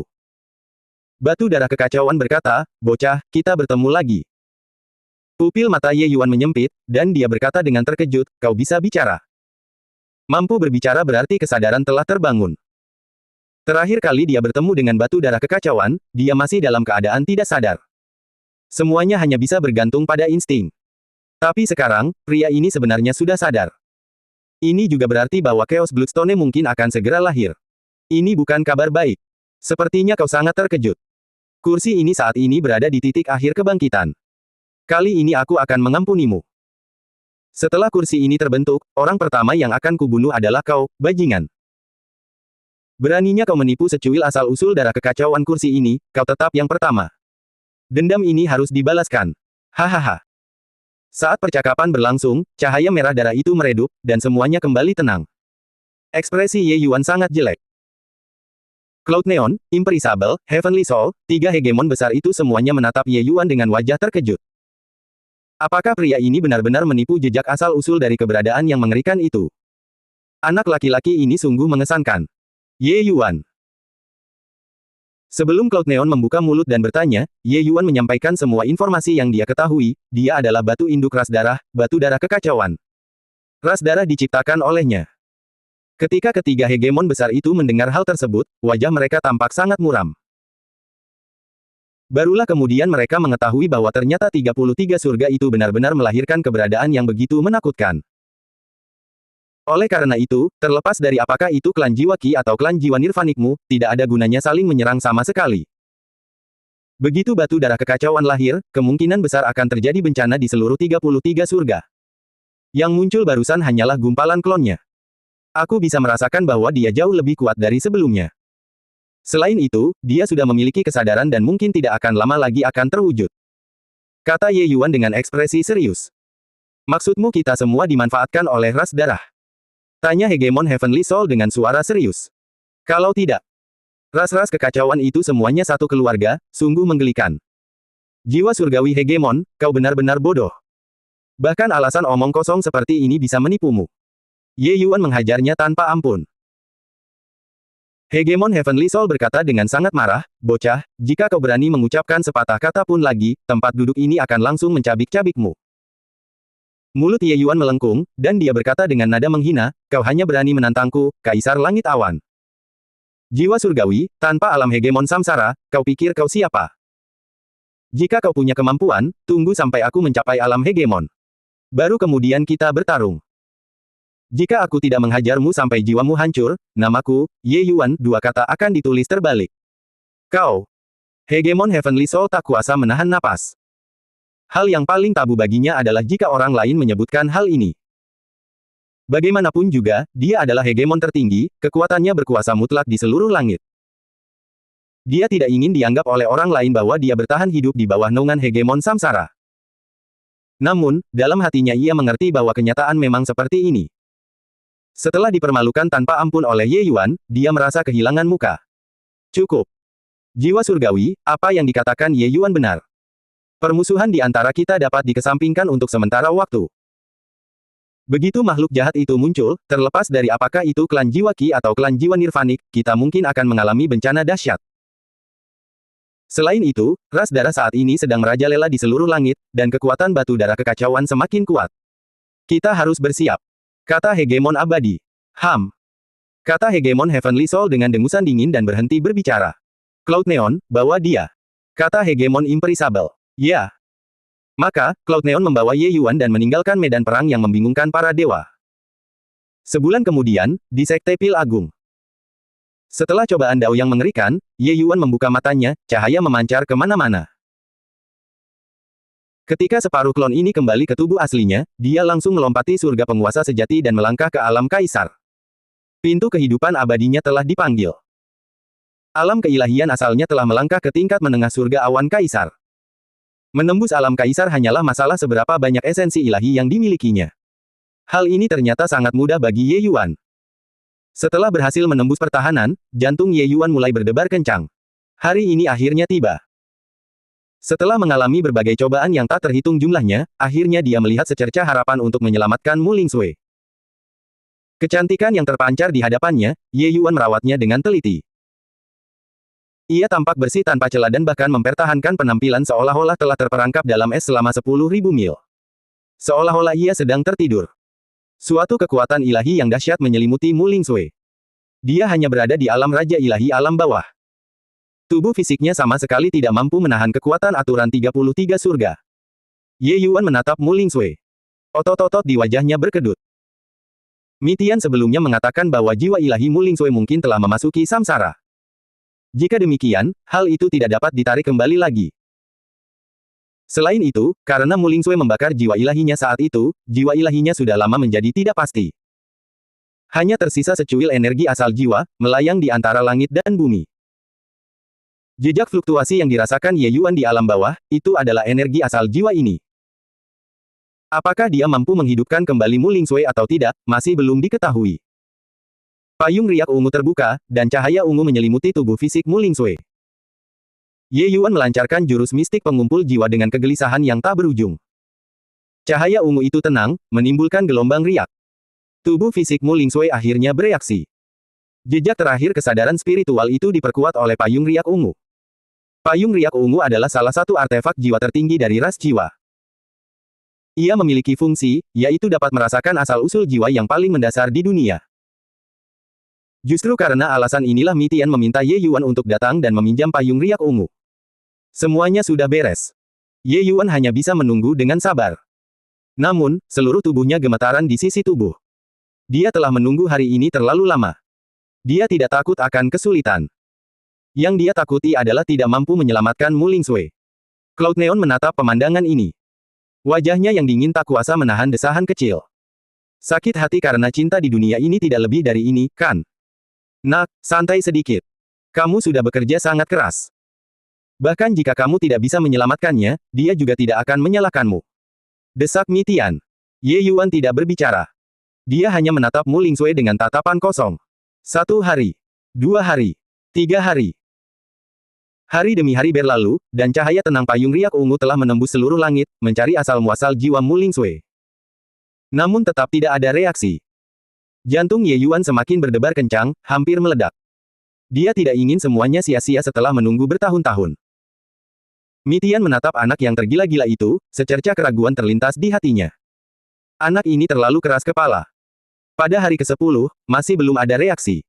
Speaker 1: Batu darah kekacauan berkata, bocah, kita bertemu lagi. Pupil mata Ye Yuan menyempit, dan dia berkata dengan terkejut, kau bisa bicara. Mampu berbicara berarti kesadaran telah terbangun. Terakhir kali dia bertemu dengan batu darah kekacauan, dia masih dalam keadaan tidak sadar. Semuanya hanya bisa bergantung pada insting. Tapi sekarang, pria ini sebenarnya sudah sadar. Ini juga berarti bahwa Chaos Bloodstone mungkin akan segera lahir. Ini bukan kabar baik. Sepertinya kau sangat terkejut. Kursi ini saat ini berada di titik akhir kebangkitan. Kali ini aku akan mengampunimu. Setelah kursi ini terbentuk, orang pertama yang akan kubunuh adalah kau, bajingan. Beraninya kau menipu secuil asal-usul darah kekacauan kursi ini, kau tetap yang pertama. Dendam ini harus dibalaskan. Hahaha. Saat percakapan berlangsung, cahaya merah darah itu meredup, dan semuanya kembali tenang. Ekspresi Ye Yuan sangat jelek. Cloud Neon, Imprisable, Heavenly Soul, tiga hegemon besar itu semuanya menatap Ye Yuan dengan wajah terkejut. Apakah pria ini benar-benar menipu jejak asal-usul dari keberadaan yang mengerikan itu? Anak laki-laki ini sungguh mengesankan. Ye Yuan. Sebelum Cloud Neon membuka mulut dan bertanya, Ye Yuan menyampaikan semua informasi yang dia ketahui, dia adalah batu induk ras darah, batu darah kekacauan. Ras darah diciptakan olehnya. Ketika ketiga hegemon besar itu mendengar hal tersebut, wajah mereka tampak sangat muram. Barulah kemudian mereka mengetahui bahwa ternyata 33 surga itu benar-benar melahirkan keberadaan yang begitu menakutkan. Oleh karena itu, terlepas dari apakah itu klan jiwa Qi atau klan jiwa Nirvanikmu, tidak ada gunanya saling menyerang sama sekali. Begitu batu darah kekacauan lahir, kemungkinan besar akan terjadi bencana di seluruh 33 surga. Yang muncul barusan hanyalah gumpalan klonnya. Aku bisa merasakan bahwa dia jauh lebih kuat dari sebelumnya. Selain itu, dia sudah memiliki kesadaran dan mungkin tidak akan lama lagi akan terwujud. Kata Ye Yuan dengan ekspresi serius. Maksudmu kita semua dimanfaatkan oleh ras darah? Tanya Hegemon Heavenly Soul dengan suara serius. Kalau tidak, ras-ras kekacauan itu semuanya satu keluarga, sungguh menggelikan. Jiwa surgawi Hegemon, kau benar-benar bodoh. Bahkan alasan omong kosong seperti ini bisa menipumu. Ye Yuan menghajarnya tanpa ampun. Hegemon Heavenly Soul berkata dengan sangat marah, bocah, jika kau berani mengucapkan sepatah kata pun lagi, tempat duduk ini akan langsung mencabik-cabikmu. Mulut Ye Yuan melengkung, dan dia berkata dengan nada menghina, kau hanya berani menantangku, Kaisar Langit Awan. Jiwa surgawi, tanpa alam hegemon samsara, kau pikir kau siapa? Jika kau punya kemampuan, tunggu sampai aku mencapai alam hegemon. Baru kemudian kita bertarung. Jika aku tidak menghajarmu sampai jiwamu hancur, namaku, Ye Yuan, dua kata akan ditulis terbalik. Kau. Hegemon Heavenly Soul tak kuasa menahan napas. Hal yang paling tabu baginya adalah jika orang lain menyebutkan hal ini. Bagaimanapun juga, dia adalah hegemon tertinggi, kekuatannya berkuasa mutlak di seluruh langit. Dia tidak ingin dianggap oleh orang lain bahwa dia bertahan hidup di bawah naungan hegemon samsara. Namun, dalam hatinya ia mengerti bahwa kenyataan memang seperti ini. Setelah dipermalukan tanpa ampun oleh Ye Yuan, dia merasa kehilangan muka. Cukup. Jiwa surgawi, apa yang dikatakan Ye Yuan benar. Permusuhan di antara kita dapat dikesampingkan untuk sementara waktu. Begitu makhluk jahat itu muncul, terlepas dari apakah itu klan jiwa Qi atau klan jiwa Nirvanik, kita mungkin akan mengalami bencana dahsyat. Selain itu, ras darah saat ini sedang merajalela di seluruh langit, dan kekuatan batu darah kekacauan semakin kuat. Kita harus bersiap. Kata hegemon abadi. Kata hegemon Heavenly Soul dengan dengusan dingin dan berhenti berbicara. Cloud Neon, bawa dia. Kata hegemon Imperisable. Ya. Maka, Cloud Neon membawa Ye Yuan dan meninggalkan medan perang yang membingungkan para dewa. Sebulan kemudian, di Sekte Pil Agung. Setelah cobaan Dao yang mengerikan, Ye Yuan membuka matanya, cahaya memancar kemana-mana. Ketika separuh klon ini kembali ke tubuh aslinya, dia langsung melompati surga penguasa sejati dan melangkah ke alam kaisar. Pintu kehidupan abadinya telah dipanggil. Alam keilahian asalnya telah melangkah ke tingkat menengah surga awan kaisar. Menembus alam kaisar hanyalah masalah seberapa banyak esensi ilahi yang dimilikinya. Hal ini ternyata sangat mudah bagi Ye Yuan. Setelah berhasil menembus pertahanan, jantung Ye Yuan mulai berdebar kencang. Hari ini akhirnya tiba. Setelah mengalami berbagai cobaan yang tak terhitung jumlahnya, akhirnya dia melihat secercah harapan untuk menyelamatkan Mu Lingsui. Kecantikan yang terpancar di hadapannya, Ye Yuan merawatnya dengan teliti. Ia tampak bersih tanpa celah dan bahkan mempertahankan penampilan seolah-olah telah terperangkap dalam es selama 10.000 mil. Seolah-olah ia sedang tertidur. Suatu kekuatan ilahi yang dahsyat menyelimuti Mu Lingsui. Dia hanya berada di alam raja ilahi alam bawah. Tubuh fisiknya sama sekali tidak mampu menahan kekuatan aturan 33 surga. Ye Yuan menatap Mu Lingsui. Otot-otot di wajahnya berkedut. Mitian sebelumnya mengatakan bahwa jiwa ilahi Mu Lingsui mungkin telah memasuki samsara. Jika demikian, hal itu tidak dapat ditarik kembali lagi. Selain itu, karena Mu Lingsui membakar jiwa ilahinya saat itu, jiwa ilahinya sudah lama menjadi tidak pasti. Hanya tersisa secuil energi asal jiwa, melayang di antara langit dan bumi. Jejak fluktuasi yang dirasakan Ye Yuan di alam bawah, itu adalah energi asal jiwa ini. Apakah dia mampu menghidupkan kembali Mu Lingsui atau tidak, masih belum diketahui. Payung riak ungu terbuka, dan cahaya ungu menyelimuti tubuh fisik Mu Lingsui. Ye Yuan melancarkan jurus mistik pengumpul jiwa dengan kegelisahan yang tak berujung. Cahaya ungu itu tenang, menimbulkan gelombang riak. Tubuh fisik Mu Lingsui akhirnya bereaksi. Jejak terakhir kesadaran spiritual itu diperkuat oleh payung riak ungu. Payung riak ungu adalah salah satu artefak jiwa tertinggi dari ras jiwa. Ia memiliki fungsi, yaitu dapat merasakan asal-usul jiwa yang paling mendasar di dunia. Justru karena alasan inilah Mitian meminta Ye Yuan untuk datang dan meminjam payung riak ungu. Semuanya sudah beres. Ye Yuan hanya bisa menunggu dengan sabar. Namun, seluruh tubuhnya gemetaran di sisi tubuh. Dia telah menunggu hari ini terlalu lama. Dia tidak takut akan kesulitan. Yang dia takuti adalah tidak mampu menyelamatkan Mu Lingsui. Cloud Neon menatap pemandangan ini. Wajahnya yang dingin tak kuasa menahan desahan kecil. Sakit hati karena cinta di dunia ini tidak lebih dari ini, kan? Nak, santai sedikit. Kamu sudah bekerja sangat keras. Bahkan jika kamu tidak bisa menyelamatkannya, dia juga tidak akan menyalahkanmu. Desak Mitian. Ye Yuan tidak berbicara. Dia hanya menatap Mu Lingsui dengan tatapan kosong. 1 hari. 2 hari. 3 hari. Hari demi hari berlalu, dan cahaya tenang payung riak ungu telah menembus seluruh langit, mencari asal-muasal jiwa Mu Lingsui. Namun tetap tidak ada reaksi. Jantung Ye Yuan semakin berdebar kencang, hampir meledak. Dia tidak ingin semuanya sia-sia setelah menunggu bertahun-tahun. Mitian menatap anak yang tergila-gila itu, secercah keraguan terlintas di hatinya. Anak ini terlalu keras kepala. Pada hari ke-10, masih belum ada reaksi.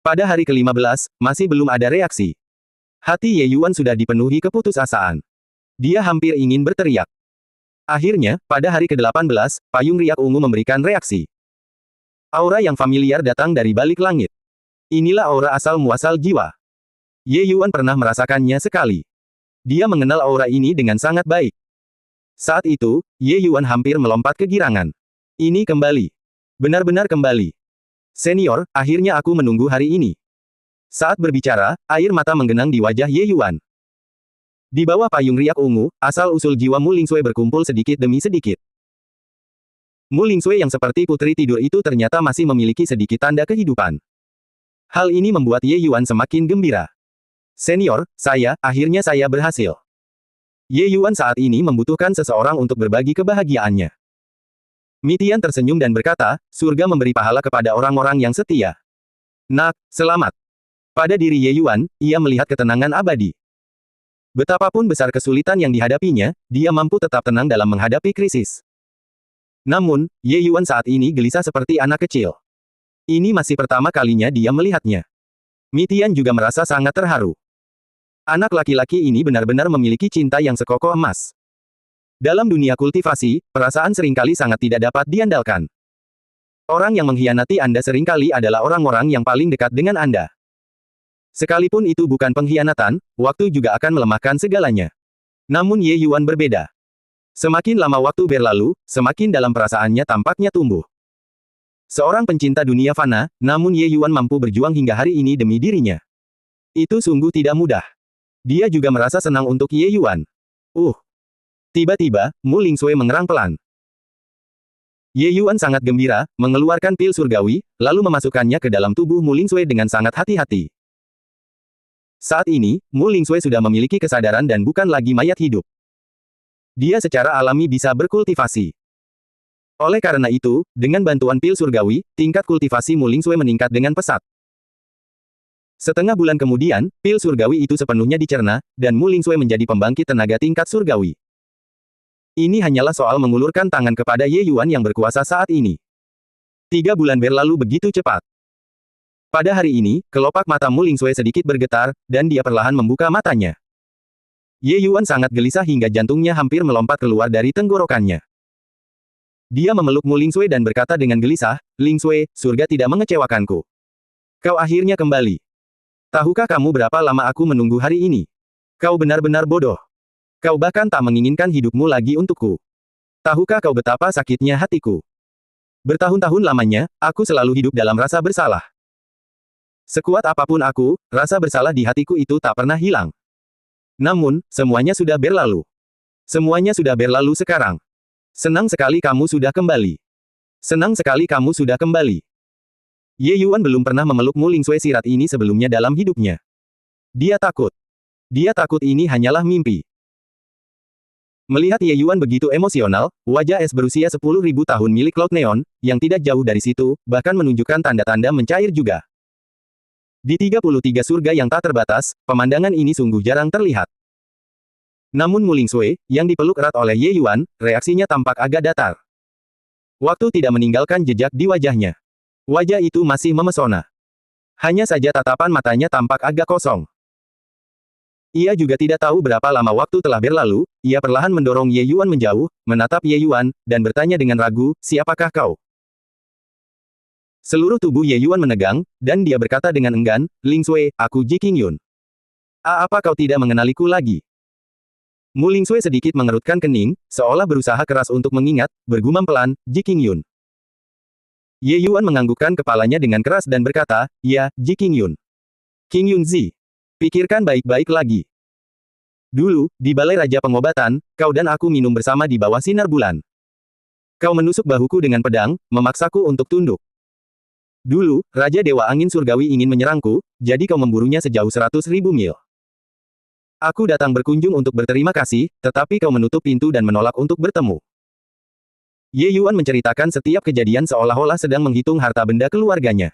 Speaker 1: Pada hari ke-15, masih belum ada reaksi. Hati Ye Yuan sudah dipenuhi keputusasaan. Dia hampir ingin berteriak. Akhirnya, pada hari ke-18, payung riak ungu memberikan reaksi. Aura yang familiar datang dari balik langit. Inilah aura asal-muasal jiwa. Ye Yuan pernah merasakannya sekali. Dia mengenal aura ini dengan sangat baik. Saat itu, Ye Yuan hampir melompat kegirangan. Ini kembali. Benar-benar kembali. Senior, akhirnya aku menunggu hari ini. Saat berbicara, air mata menggenang di wajah Ye Yuan. Di bawah payung riak ungu, asal-usul jiwa Mu Lingsui berkumpul sedikit demi sedikit. Mu Lingsui yang seperti putri tidur itu ternyata masih memiliki sedikit tanda kehidupan. Hal ini membuat Ye Yuan semakin gembira. Senior, akhirnya saya berhasil. Ye Yuan saat ini membutuhkan seseorang untuk berbagi kebahagiaannya. Mitian tersenyum dan berkata, surga memberi pahala kepada orang-orang yang setia. Nak, selamat. Pada diri Ye Yuan, ia melihat ketenangan abadi. Betapapun besar kesulitan yang dihadapinya, dia mampu tetap tenang dalam menghadapi krisis. Namun, Ye Yuan saat ini gelisah seperti anak kecil. Ini masih pertama kalinya dia melihatnya. Mitian juga merasa sangat terharu. Anak laki-laki ini benar-benar memiliki cinta yang sekokoh emas. Dalam dunia kultivasi, perasaan seringkali sangat tidak dapat diandalkan. Orang yang mengkhianati Anda seringkali adalah orang-orang yang paling dekat dengan Anda. Sekalipun itu bukan pengkhianatan, waktu juga akan melemahkan segalanya. Namun Ye Yuan berbeda. Semakin lama waktu berlalu, semakin dalam perasaannya tampaknya tumbuh. Seorang pencinta dunia fana, namun Ye Yuan mampu berjuang hingga hari ini demi dirinya. Itu sungguh tidak mudah. Dia juga merasa senang untuk Ye Yuan. Tiba-tiba, Mu Lingsui mengerang pelan. Ye Yuan sangat gembira, mengeluarkan pil surgawi, lalu memasukkannya ke dalam tubuh Mu Lingsui dengan sangat hati-hati. Saat ini, Mu Lingsui sudah memiliki kesadaran dan bukan lagi mayat hidup. Dia secara alami bisa berkultivasi. Oleh karena itu, dengan bantuan pil surgawi, tingkat kultivasi Mu Lingsui meningkat dengan pesat. Setengah bulan kemudian, pil surgawi itu sepenuhnya dicerna, dan Mu Lingsui menjadi pembangkit tenaga tingkat surgawi. Ini hanyalah soal mengulurkan tangan kepada Ye Yuan yang berkuasa saat ini. 3 bulan berlalu begitu cepat. Pada hari ini, kelopak mata Mu Lingsui sedikit bergetar, dan dia perlahan membuka matanya. Ye Yuan sangat gelisah hingga jantungnya hampir melompat keluar dari tenggorokannya. Dia memeluk Mu Lingsui dan berkata dengan gelisah, Lingsui, surga tidak mengecewakanku. Kau akhirnya kembali. Tahukah kamu berapa lama aku menunggu hari ini? Kau benar-benar bodoh. Kau bahkan tak menginginkan hidupmu lagi untukku. Tahukah kau betapa sakitnya hatiku? Bertahun-tahun lamanya, aku selalu hidup dalam rasa bersalah. Sekuat apapun aku, rasa bersalah di hatiku itu tak pernah hilang. Namun, semuanya sudah berlalu. Semuanya sudah berlalu sekarang. Senang sekali kamu sudah kembali. Senang sekali kamu sudah kembali. Ye Yuan belum pernah memeluk Mu Lingsui sirat ini sebelumnya dalam hidupnya. Dia takut. Dia takut ini hanyalah mimpi. Melihat Ye Yuan begitu emosional, wajah es berusia 10.000 tahun milik Cloud Neon, yang tidak jauh dari situ, bahkan menunjukkan tanda-tanda mencair juga. Di 33 surga yang tak terbatas, pemandangan ini sungguh jarang terlihat. Namun Mu Lingsui, yang dipeluk erat oleh Ye Yuan, reaksinya tampak agak datar. Waktu tidak meninggalkan jejak di wajahnya. Wajah itu masih memesona. Hanya saja tatapan matanya tampak agak kosong. Ia juga tidak tahu berapa lama waktu telah berlalu, ia perlahan mendorong Ye Yuan menjauh, menatap Ye Yuan, dan bertanya dengan ragu, siapakah kau? Seluruh tubuh Ye Yuan menegang, dan dia berkata dengan enggan, Lingsui, aku Ji Qingyun. Apa kau tidak mengenaliku lagi? Mu Lingsui sedikit mengerutkan kening, seolah berusaha keras untuk mengingat, bergumam pelan, Ji Qingyun. Ye Yuan menganggukkan kepalanya dengan keras dan berkata, ya, Ji Qingyun. Qingyun Zi. Pikirkan baik-baik lagi. Dulu, di Balai Raja Pengobatan, kau dan aku minum bersama di bawah sinar bulan. Kau menusuk bahuku dengan pedang, memaksaku untuk tunduk. Dulu, Raja Dewa Angin Surgawi ingin menyerangku, jadi kau memburunya sejauh 100.000 mil. Aku datang berkunjung untuk berterima kasih, tetapi kau menutup pintu dan menolak untuk bertemu. Ye Yuan menceritakan setiap kejadian seolah-olah sedang menghitung harta benda keluarganya.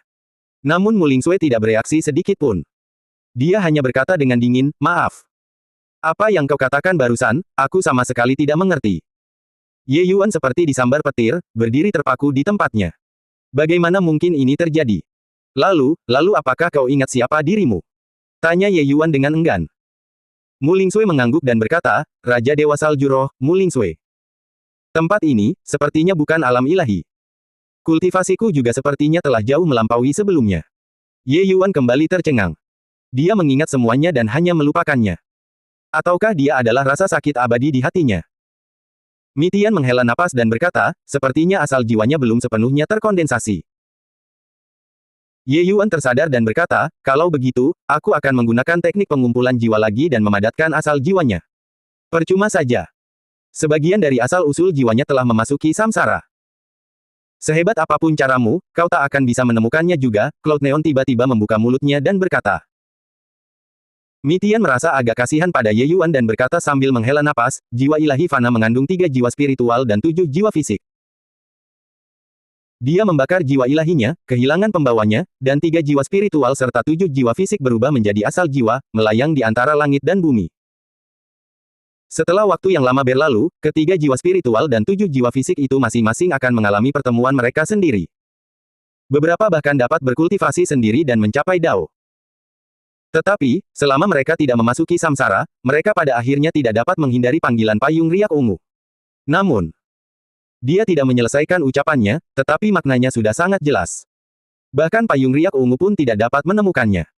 Speaker 1: Namun Mu Lingsui tidak bereaksi sedikit pun. Dia hanya berkata dengan dingin, maaf. Apa yang kau katakan barusan, aku sama sekali tidak mengerti. Ye Yuan seperti disambar petir, berdiri terpaku di tempatnya. Bagaimana mungkin ini terjadi? Lalu apakah kau ingat siapa dirimu? Tanya Ye Yuan dengan enggan. Mu Lingsui mengangguk dan berkata, Raja Dewa Salju Roh, Mu Lingsui. Tempat ini, sepertinya bukan alam ilahi. Kultivasiku juga sepertinya telah jauh melampaui sebelumnya. Ye Yuan kembali tercengang. Dia mengingat semuanya dan hanya melupakannya. Ataukah dia adalah rasa sakit abadi di hatinya? Mi Tian menghela napas dan berkata, sepertinya asal jiwanya belum sepenuhnya terkondensasi. Ye Yuan tersadar dan berkata, kalau begitu, aku akan menggunakan teknik pengumpulan jiwa lagi dan memadatkan asal jiwanya. Percuma saja. Sebagian dari asal-usul jiwanya telah memasuki samsara. Sehebat apapun caramu, kau tak akan bisa menemukannya juga. Cloud Neon tiba-tiba membuka mulutnya dan berkata. Mi Tian merasa agak kasihan pada Ye Yuan dan berkata sambil menghela napas, jiwa ilahi fana mengandung 3 jiwa spiritual dan 7 jiwa fisik. Dia membakar jiwa ilahinya, kehilangan pembawanya, dan 3 jiwa spiritual serta 7 jiwa fisik berubah menjadi asal jiwa, melayang di antara langit dan bumi. Setelah waktu yang lama berlalu, ketiga jiwa spiritual dan 7 jiwa fisik itu masing-masing akan mengalami pertemuan mereka sendiri. Beberapa bahkan dapat berkultivasi sendiri dan mencapai Dao. Tetapi, selama mereka tidak memasuki samsara, mereka pada akhirnya tidak dapat menghindari panggilan payung riak ungu. Namun, dia tidak menyelesaikan ucapannya, tetapi maknanya sudah sangat jelas. Bahkan payung riak ungu pun tidak dapat menemukannya.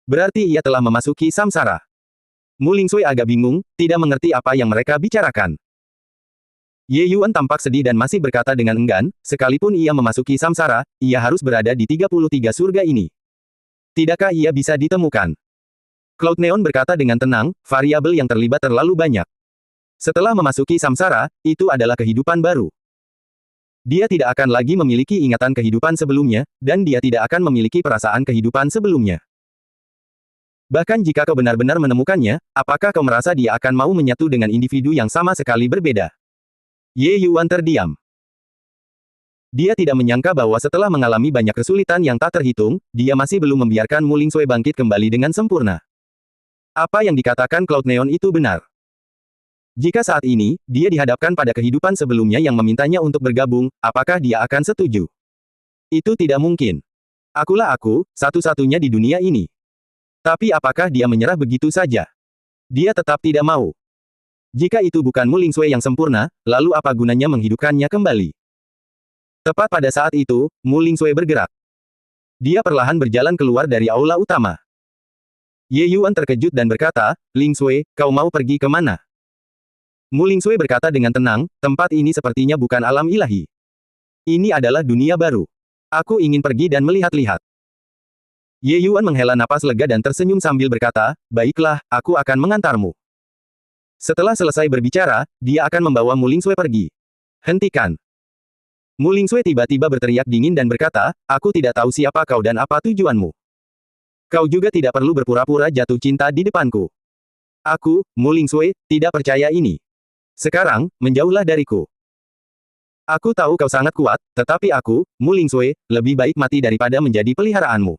Speaker 1: Berarti ia telah memasuki samsara. Mu Lingsui agak bingung, tidak mengerti apa yang mereka bicarakan. Ye Yuan tampak sedih dan masih berkata dengan enggan, sekalipun ia memasuki samsara, ia harus berada di 33 surga ini. Tidakkah ia bisa ditemukan? Cloud Neon berkata dengan tenang, variabel yang terlibat terlalu banyak. Setelah memasuki samsara, itu adalah kehidupan baru. Dia tidak akan lagi memiliki ingatan kehidupan sebelumnya, dan dia tidak akan memiliki perasaan kehidupan sebelumnya. Bahkan jika kau benar-benar menemukannya, apakah kau merasa dia akan mau menyatu dengan individu yang sama sekali berbeda? Ye Yuan terdiam. Dia tidak menyangka bahwa setelah mengalami banyak kesulitan yang tak terhitung, dia masih belum membiarkan Mu Lingsui bangkit kembali dengan sempurna. Apa yang dikatakan Cloud Neon itu benar. Jika saat ini, dia dihadapkan pada kehidupan sebelumnya yang memintanya untuk bergabung, apakah dia akan setuju? Itu tidak mungkin. Akulah aku, satu-satunya di dunia ini. Tapi apakah dia menyerah begitu saja? Dia tetap tidak mau. Jika itu bukan Mu Lingsui yang sempurna, lalu apa gunanya menghidupkannya kembali? Tepat pada saat itu, Mu Lingsui bergerak. Dia perlahan berjalan keluar dari aula utama. Ye Yuan terkejut dan berkata, Lingsui, kau mau pergi ke mana? Mu Lingsui berkata dengan tenang, tempat ini sepertinya bukan alam ilahi. Ini adalah dunia baru. Aku ingin pergi dan melihat-lihat. Ye Yuan menghela napas lega dan tersenyum sambil berkata, baiklah, aku akan mengantarmu. Setelah selesai berbicara, dia akan membawa Mu Lingsui pergi. Hentikan. Mu Lingsui tiba-tiba berteriak dingin dan berkata, aku tidak tahu siapa kau dan apa tujuanmu. Kau juga tidak perlu berpura-pura jatuh cinta di depanku. Aku, Mu Lingsui, tidak percaya ini. Sekarang, menjauhlah dariku. Aku tahu kau sangat kuat, tetapi aku, Mu Lingsui, lebih baik mati daripada menjadi peliharaanmu.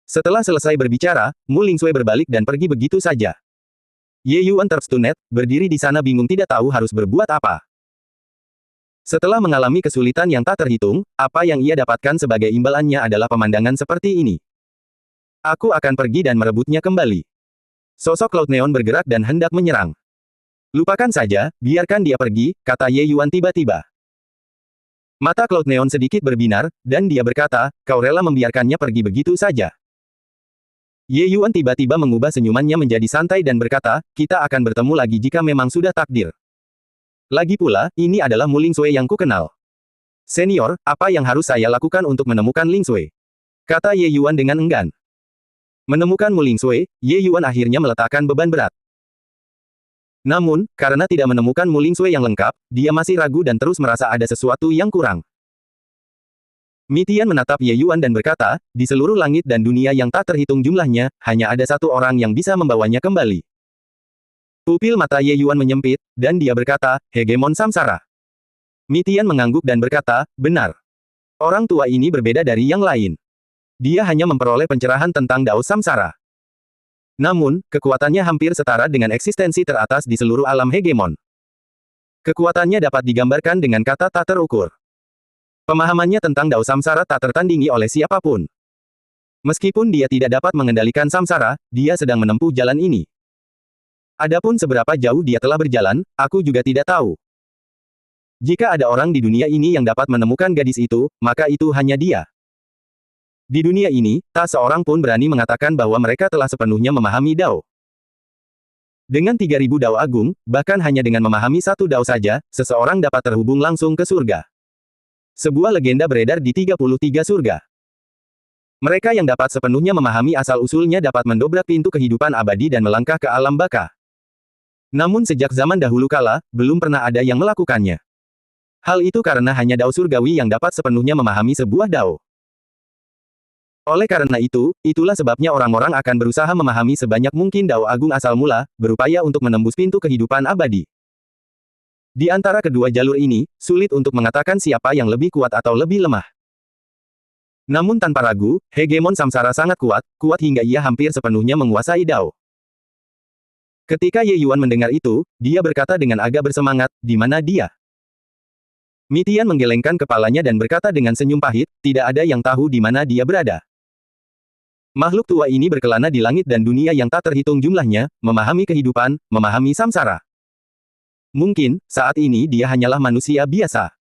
Speaker 1: Setelah selesai berbicara, Mu Lingsui berbalik dan pergi begitu saja. Ye Yuan terstunet, berdiri di sana bingung tidak tahu harus berbuat apa. Setelah mengalami kesulitan yang tak terhitung, apa yang ia dapatkan sebagai imbalannya adalah pemandangan seperti ini. Aku akan pergi dan merebutnya kembali. Sosok Cloud Neon bergerak dan hendak menyerang. Lupakan saja, biarkan dia pergi, kata Ye Yuan tiba-tiba. Mata Cloud Neon sedikit berbinar, dan dia berkata, kau rela membiarkannya pergi begitu saja. Ye Yuan tiba-tiba mengubah senyumannya menjadi santai dan berkata, kita akan bertemu lagi jika memang sudah takdir. Lagi pula, ini adalah Mu Lingsui yang kukenal. Senior, apa yang harus saya lakukan untuk menemukan Lingsui? Kata Ye Yuan dengan enggan. Menemukan Mu Lingsui, Ye Yuan akhirnya meletakkan beban berat. Namun, karena tidak menemukan Mu Lingsui yang lengkap, dia masih ragu dan terus merasa ada sesuatu yang kurang. Mi Tian menatap Ye Yuan dan berkata, di seluruh langit dan dunia yang tak terhitung jumlahnya, hanya ada satu orang yang bisa membawanya kembali. Pupil mata Ye Yuan menyempit, dan dia berkata, Hegemon Samsara. Mi Tian mengangguk dan berkata, benar. Orang tua ini berbeda dari yang lain. Dia hanya memperoleh pencerahan tentang Dao Samsara. Namun, kekuatannya hampir setara dengan eksistensi teratas di seluruh alam hegemon. Kekuatannya dapat digambarkan dengan kata tak terukur. Pemahamannya tentang Dao Samsara tak tertandingi oleh siapapun. Meskipun dia tidak dapat mengendalikan samsara, dia sedang menempuh jalan ini. Adapun seberapa jauh dia telah berjalan, aku juga tidak tahu. Jika ada orang di dunia ini yang dapat menemukan gadis itu, maka itu hanya dia. Di dunia ini, tak seorang pun berani mengatakan bahwa mereka telah sepenuhnya memahami Dao. Dengan 3.000 Dao Agung, bahkan hanya dengan memahami satu Dao saja, seseorang dapat terhubung langsung ke surga. Sebuah legenda beredar di 33 surga. Mereka yang dapat sepenuhnya memahami asal-usulnya dapat mendobrak pintu kehidupan abadi dan melangkah ke alam baka. Namun sejak zaman dahulu kala, belum pernah ada yang melakukannya. Hal itu karena hanya Dao surgawi yang dapat sepenuhnya memahami sebuah Dao. Oleh karena itu, itulah sebabnya orang-orang akan berusaha memahami sebanyak mungkin Dao Agung asal mula, berupaya untuk menembus pintu kehidupan abadi. Di antara kedua jalur ini, sulit untuk mengatakan siapa yang lebih kuat atau lebih lemah. Namun tanpa ragu, hegemon samsara sangat kuat, kuat hingga ia hampir sepenuhnya menguasai Dao. Ketika Ye Yuan mendengar itu, dia berkata dengan agak bersemangat, di mana dia? Mi Tian menggelengkan kepalanya dan berkata dengan senyum pahit, tidak ada yang tahu di mana dia berada. Makhluk tua ini berkelana di langit dan dunia yang tak terhitung jumlahnya, memahami kehidupan, memahami samsara. Mungkin, saat ini dia hanyalah manusia biasa.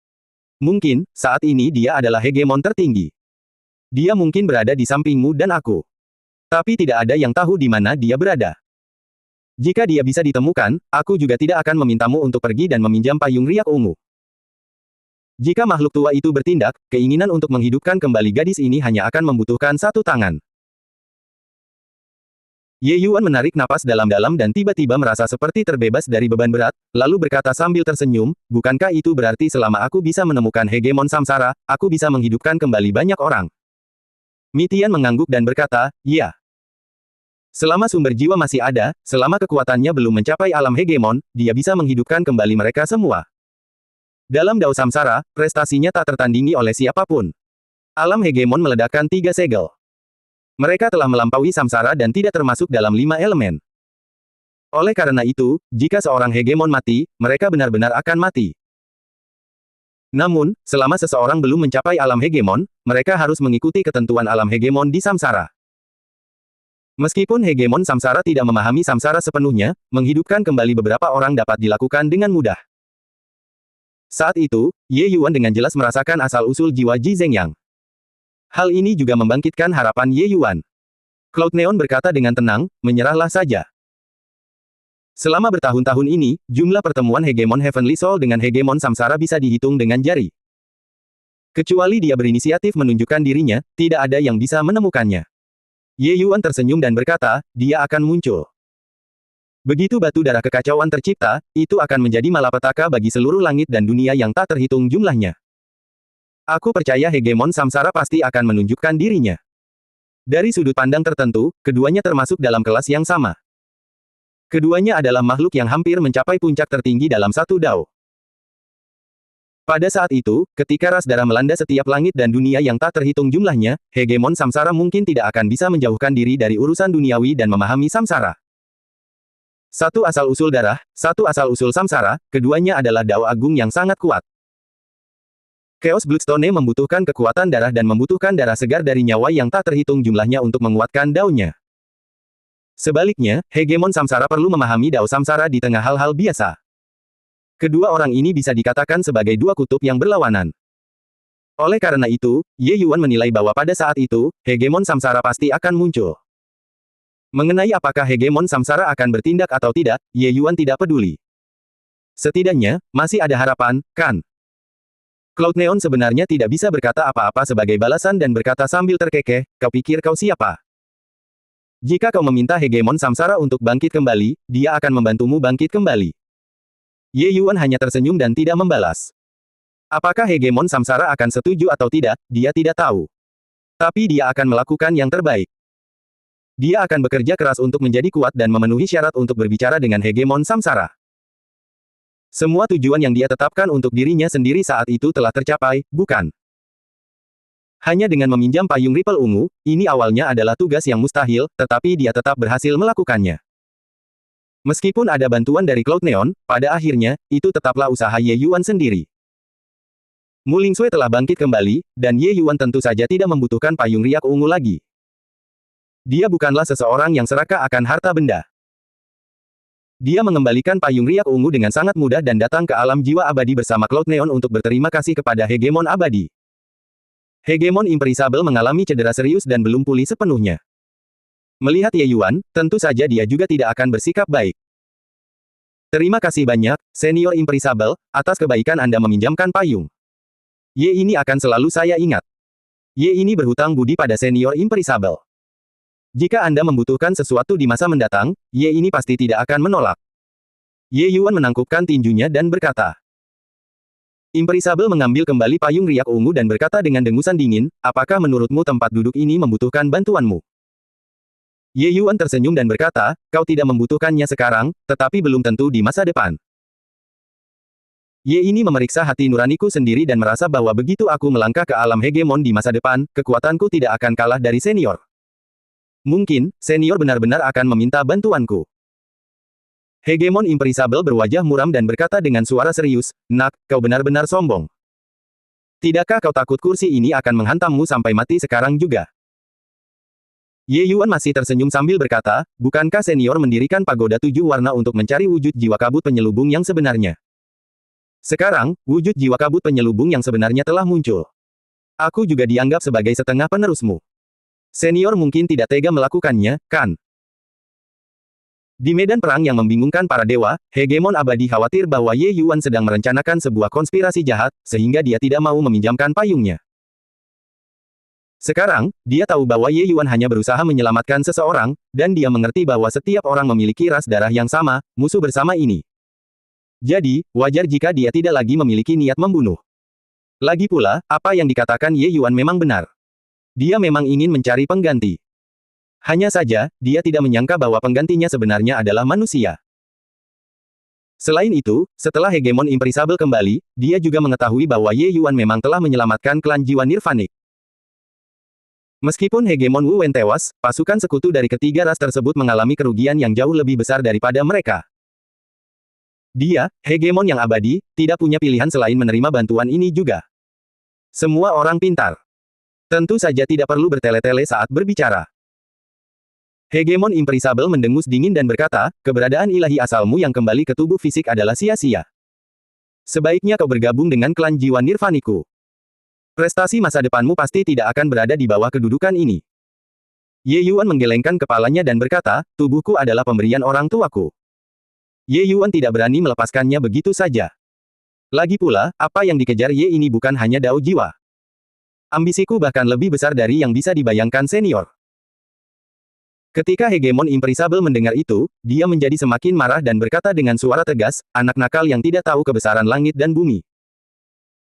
Speaker 1: Mungkin, saat ini dia adalah hegemon tertinggi. Dia mungkin berada di sampingmu dan aku. Tapi tidak ada yang tahu di mana dia berada. Jika dia bisa ditemukan, aku juga tidak akan memintamu untuk pergi dan meminjam payung riak ungu. Jika makhluk tua itu bertindak, keinginan untuk menghidupkan kembali gadis ini hanya akan membutuhkan satu tangan. Ye Yuan menarik napas dalam-dalam dan tiba-tiba merasa seperti terbebas dari beban berat, lalu berkata sambil tersenyum, bukankah itu berarti selama aku bisa menemukan hegemon samsara, aku bisa menghidupkan kembali banyak orang? Mi Tian mengangguk dan berkata, ya. Selama sumber jiwa masih ada, selama kekuatannya belum mencapai alam hegemon, dia bisa menghidupkan kembali mereka semua. Dalam Dao Samsara, prestasinya tak tertandingi oleh siapapun. Alam hegemon meledakkan 3 segel. Mereka telah melampaui samsara dan tidak termasuk dalam 5 elemen. Oleh karena itu, jika seorang hegemon mati, mereka benar-benar akan mati. Namun, selama seseorang belum mencapai alam hegemon, mereka harus mengikuti ketentuan alam hegemon di samsara. Meskipun hegemon samsara tidak memahami samsara sepenuhnya, menghidupkan kembali beberapa orang dapat dilakukan dengan mudah. Saat itu, Ye Yuan dengan jelas merasakan asal-usul jiwa Ji Zhengyang. Hal ini juga membangkitkan harapan Ye Yuan. Cloud Neon berkata dengan tenang, menyerahlah saja. Selama bertahun-tahun ini, jumlah pertemuan hegemon Heavenly Soul dengan hegemon samsara bisa dihitung dengan jari. Kecuali dia berinisiatif menunjukkan dirinya, tidak ada yang bisa menemukannya. Ye Yuan tersenyum dan berkata, dia akan muncul. Begitu batu darah kekacauan tercipta, itu akan menjadi malapetaka bagi seluruh langit dan dunia yang tak terhitung jumlahnya. Aku percaya hegemon samsara pasti akan menunjukkan dirinya. Dari sudut pandang tertentu, keduanya termasuk dalam kelas yang sama. Keduanya adalah makhluk yang hampir mencapai puncak tertinggi dalam satu Dao. Pada saat itu, ketika ras darah melanda setiap langit dan dunia yang tak terhitung jumlahnya, hegemon samsara mungkin tidak akan bisa menjauhkan diri dari urusan duniawi dan memahami samsara. Satu asal-usul darah, satu asal-usul samsara, keduanya adalah Dao Agung yang sangat kuat. Chaos Bloodstone membutuhkan kekuatan darah dan membutuhkan darah segar dari nyawa yang tak terhitung jumlahnya untuk menguatkan Dao-nya. Sebaliknya, hegemon samsara perlu memahami Dao samsara di tengah hal-hal biasa. Kedua orang ini bisa dikatakan sebagai dua kutub yang berlawanan. Oleh karena itu, Ye Yuan menilai bahwa pada saat itu, hegemon samsara pasti akan muncul. Mengenai apakah hegemon samsara akan bertindak atau tidak, Ye Yuan tidak peduli. Setidaknya, masih ada harapan, kan? Cloud Neon sebenarnya tidak bisa berkata apa-apa sebagai balasan dan berkata sambil terkekeh, kau pikir kau siapa? Jika kau meminta hegemon samsara untuk bangkit kembali, dia akan membantumu bangkit kembali. Ye Yuan hanya tersenyum dan tidak membalas. Apakah hegemon samsara akan setuju atau tidak, dia tidak tahu. Tapi dia akan melakukan yang terbaik. Dia akan bekerja keras untuk menjadi kuat dan memenuhi syarat untuk berbicara dengan hegemon samsara. Semua tujuan yang dia tetapkan untuk dirinya sendiri saat itu telah tercapai, bukan? Hanya dengan meminjam payung Ripple ungu, ini awalnya adalah tugas yang mustahil, tetapi dia tetap berhasil melakukannya. Meskipun ada bantuan dari Cloud Neon, pada akhirnya, itu tetaplah usaha Ye Yuan sendiri. Mu Lingsui telah bangkit kembali, dan Ye Yuan tentu saja tidak membutuhkan payung riak ungu lagi. Dia bukanlah seseorang yang serakah akan harta benda. Dia mengembalikan payung riak ungu dengan sangat mudah dan datang ke alam jiwa abadi bersama Cloud Neon untuk berterima kasih kepada Hegemon abadi. Hegemon Imperisable mengalami cedera serius dan belum pulih sepenuhnya. Melihat Ye Yuan, tentu saja dia juga tidak akan bersikap baik. Terima kasih banyak, Senior Imperisable, atas kebaikan Anda meminjamkan payung. Ye ini akan selalu saya ingat. Ye ini berhutang budi pada Senior Imperisable. Jika Anda membutuhkan sesuatu di masa mendatang, Ye ini pasti tidak akan menolak. Ye Yuan menangkupkan tinjunya dan berkata. Imperisable mengambil kembali payung riak ungu dan berkata dengan dengusan dingin, apakah menurutmu tempat duduk ini membutuhkan bantuanmu? Ye Yuan tersenyum dan berkata, kau tidak membutuhkannya sekarang, tetapi belum tentu di masa depan. Ye ini memeriksa hati nuraniku sendiri dan merasa bahwa begitu aku melangkah ke alam hegemon di masa depan, kekuatanku tidak akan kalah dari senior. Mungkin, senior benar-benar akan meminta bantuanku. Hegemon Imperisable berwajah muram dan berkata dengan suara serius, nak, kau benar-benar sombong. Tidakkah kau takut kursi ini akan menghantammu sampai mati sekarang juga? Ye Yuan masih tersenyum sambil berkata, bukankah senior mendirikan pagoda 7 warna untuk mencari wujud jiwa kabut penyelubung yang sebenarnya? Sekarang, wujud jiwa kabut penyelubung yang sebenarnya telah muncul. Aku juga dianggap sebagai setengah penerusmu. Senior mungkin tidak tega melakukannya, kan? Di medan perang yang membingungkan para dewa, Hegemon abadi khawatir bahwa Ye Yuan sedang merencanakan sebuah konspirasi jahat, sehingga dia tidak mau meminjamkan payungnya. Sekarang, dia tahu bahwa Ye Yuan hanya berusaha menyelamatkan seseorang, dan dia mengerti bahwa setiap orang memiliki ras darah yang sama, musuh bersama ini. Jadi, wajar jika dia tidak lagi memiliki niat membunuh. Lagi pula, apa yang dikatakan Ye Yuan memang benar. Dia memang ingin mencari pengganti. Hanya saja, dia tidak menyangka bahwa penggantinya sebenarnya adalah manusia. Selain itu, setelah Hegemon Imperisable kembali, dia juga mengetahui bahwa Ye Yuan memang telah menyelamatkan klan jiwa Nirvanic. Meskipun Hegemon Wu Wen tewas, pasukan sekutu dari ketiga ras tersebut mengalami kerugian yang jauh lebih besar daripada mereka. Dia, Hegemon yang abadi, tidak punya pilihan selain menerima bantuan ini juga. Semua orang pintar. Tentu saja tidak perlu bertele-tele saat berbicara. Hegemon Imperisable mendengus dingin dan berkata, keberadaan ilahi asalmu yang kembali ke tubuh fisik adalah sia-sia. Sebaiknya kau bergabung dengan klan jiwa Nirvaniku. Prestasi masa depanmu pasti tidak akan berada di bawah kedudukan ini. Ye Yuan menggelengkan kepalanya dan berkata, tubuhku adalah pemberian orang tuaku. Ye Yuan tidak berani melepaskannya begitu saja. Lagi pula, apa yang dikejar Ye ini bukan hanya dao jiwa. Ambisiku bahkan lebih besar dari yang bisa dibayangkan senior. Ketika Hegemon Imperisable mendengar itu, dia menjadi semakin marah dan berkata dengan suara tegas, anak nakal yang tidak tahu kebesaran langit dan bumi.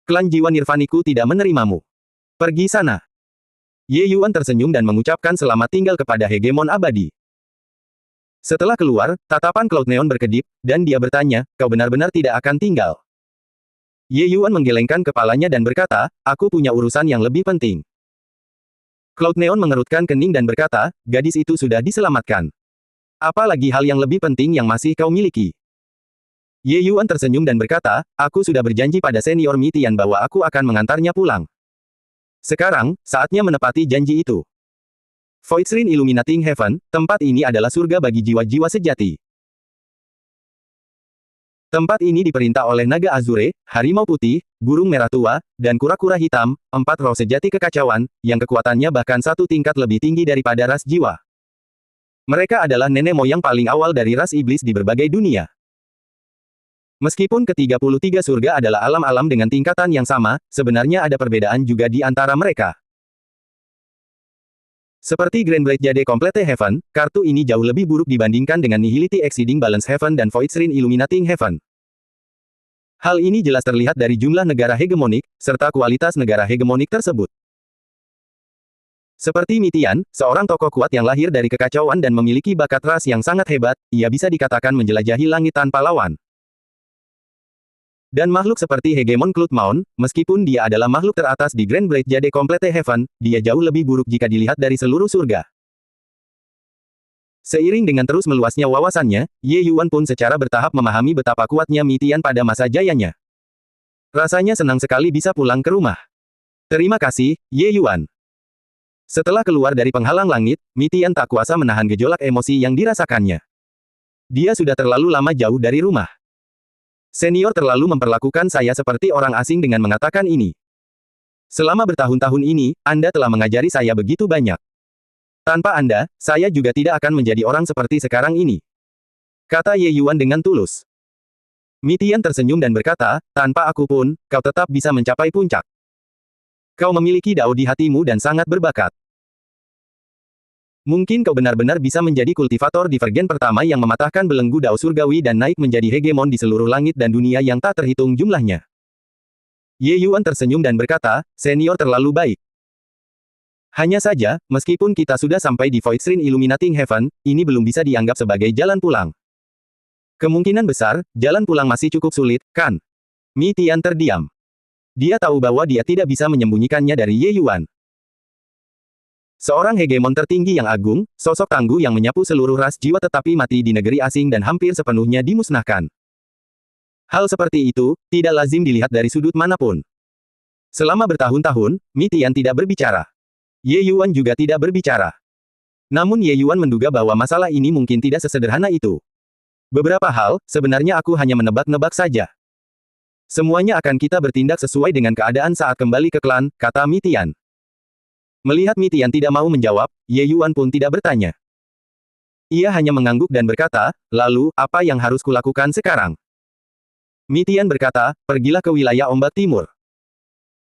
Speaker 1: Klan jiwa Nirvaniku tidak menerimamu. Pergi sana. Ye Yuan tersenyum dan mengucapkan selamat tinggal kepada Hegemon abadi. Setelah keluar, tatapan Cloud Neon berkedip, dan dia bertanya, kau benar-benar tidak akan tinggal. Ye Yuan menggelengkan kepalanya dan berkata, aku punya urusan yang lebih penting. Cloud Neon mengerutkan kening dan berkata, gadis itu sudah diselamatkan. Apalagi hal yang lebih penting yang masih kau miliki? Ye Yuan tersenyum dan berkata, aku sudah berjanji pada senior Mi Tian bahwa aku akan mengantarnya pulang. Sekarang, saatnya menepati janji itu. Void Shrine Illuminating Heaven, tempat ini adalah surga bagi jiwa-jiwa sejati. Tempat ini diperintah oleh naga azure, harimau putih, burung merah tua, dan kura-kura hitam, 4 roh sejati kekacauan, yang kekuatannya bahkan 1 tingkat lebih tinggi daripada ras jiwa. Mereka adalah nenek moyang paling awal dari ras iblis di berbagai dunia. Meskipun ke-33 surga adalah alam-alam dengan tingkatan yang sama, sebenarnya ada perbedaan juga di antara mereka. Seperti Grand Blade Jade Complete Heaven, kartu ini jauh lebih buruk dibandingkan dengan Nihility Exceeding Balance Heaven dan Void Shrine Illuminating Heaven. Hal ini jelas terlihat dari jumlah negara hegemonik, serta kualitas negara hegemonik tersebut. Seperti Mi Tian, seorang tokoh kuat yang lahir dari kekacauan dan memiliki bakat ras yang sangat hebat, ia bisa dikatakan menjelajahi langit tanpa lawan. Dan makhluk seperti Hegemon Cloud Moon, meskipun dia adalah makhluk teratas di Grand Blade Jade Complete Heaven, dia jauh lebih buruk jika dilihat dari seluruh surga. Seiring dengan terus meluasnya wawasannya, Ye Yuan pun secara bertahap memahami betapa kuatnya Mi Tian pada masa jayanya. Rasanya senang sekali bisa pulang ke rumah. Terima kasih, Ye Yuan. Setelah keluar dari penghalang langit, Mitian tak kuasa menahan gejolak emosi yang dirasakannya. Dia sudah terlalu lama jauh dari rumah. Senior terlalu memperlakukan saya seperti orang asing dengan mengatakan ini. Selama bertahun-tahun ini, Anda telah mengajari saya begitu banyak. Tanpa Anda, saya juga tidak akan menjadi orang seperti sekarang ini. Kata Ye Yuan dengan tulus. Mitian tersenyum dan berkata, tanpa aku pun, kau tetap bisa mencapai puncak. Kau memiliki dao di hatimu dan sangat berbakat. Mungkin kau benar-benar bisa menjadi kultivator divergen pertama yang mematahkan belenggu dao surgawi dan naik menjadi hegemon di seluruh langit dan dunia yang tak terhitung jumlahnya. Ye Yuan tersenyum dan berkata, senior terlalu baik. Hanya saja, meskipun kita sudah sampai di Void Shrine Illuminating Heaven, ini belum bisa dianggap sebagai jalan pulang. Kemungkinan besar, jalan pulang masih cukup sulit, kan? Mitian terdiam. Dia tahu bahwa dia tidak bisa menyembunyikannya dari Ye Yuan. Seorang hegemon tertinggi yang agung, sosok tangguh yang menyapu seluruh ras jiwa tetapi mati di negeri asing dan hampir sepenuhnya dimusnahkan. Hal seperti itu, tidak lazim dilihat dari sudut manapun. Selama bertahun-tahun, Mitian tidak berbicara. Ye Yuan juga tidak berbicara. Namun Ye Yuan menduga bahwa masalah ini mungkin tidak sesederhana itu. Beberapa hal, sebenarnya aku hanya menebak-nebak saja. Semuanya akan kita bertindak sesuai dengan keadaan saat kembali ke klan, kata Mitian. Melihat Mitian tidak mau menjawab, Ye Yuan pun tidak bertanya. Ia hanya mengangguk dan berkata, lalu, apa yang harus kulakukan sekarang? Mitian berkata, pergilah ke wilayah Ombak Timur.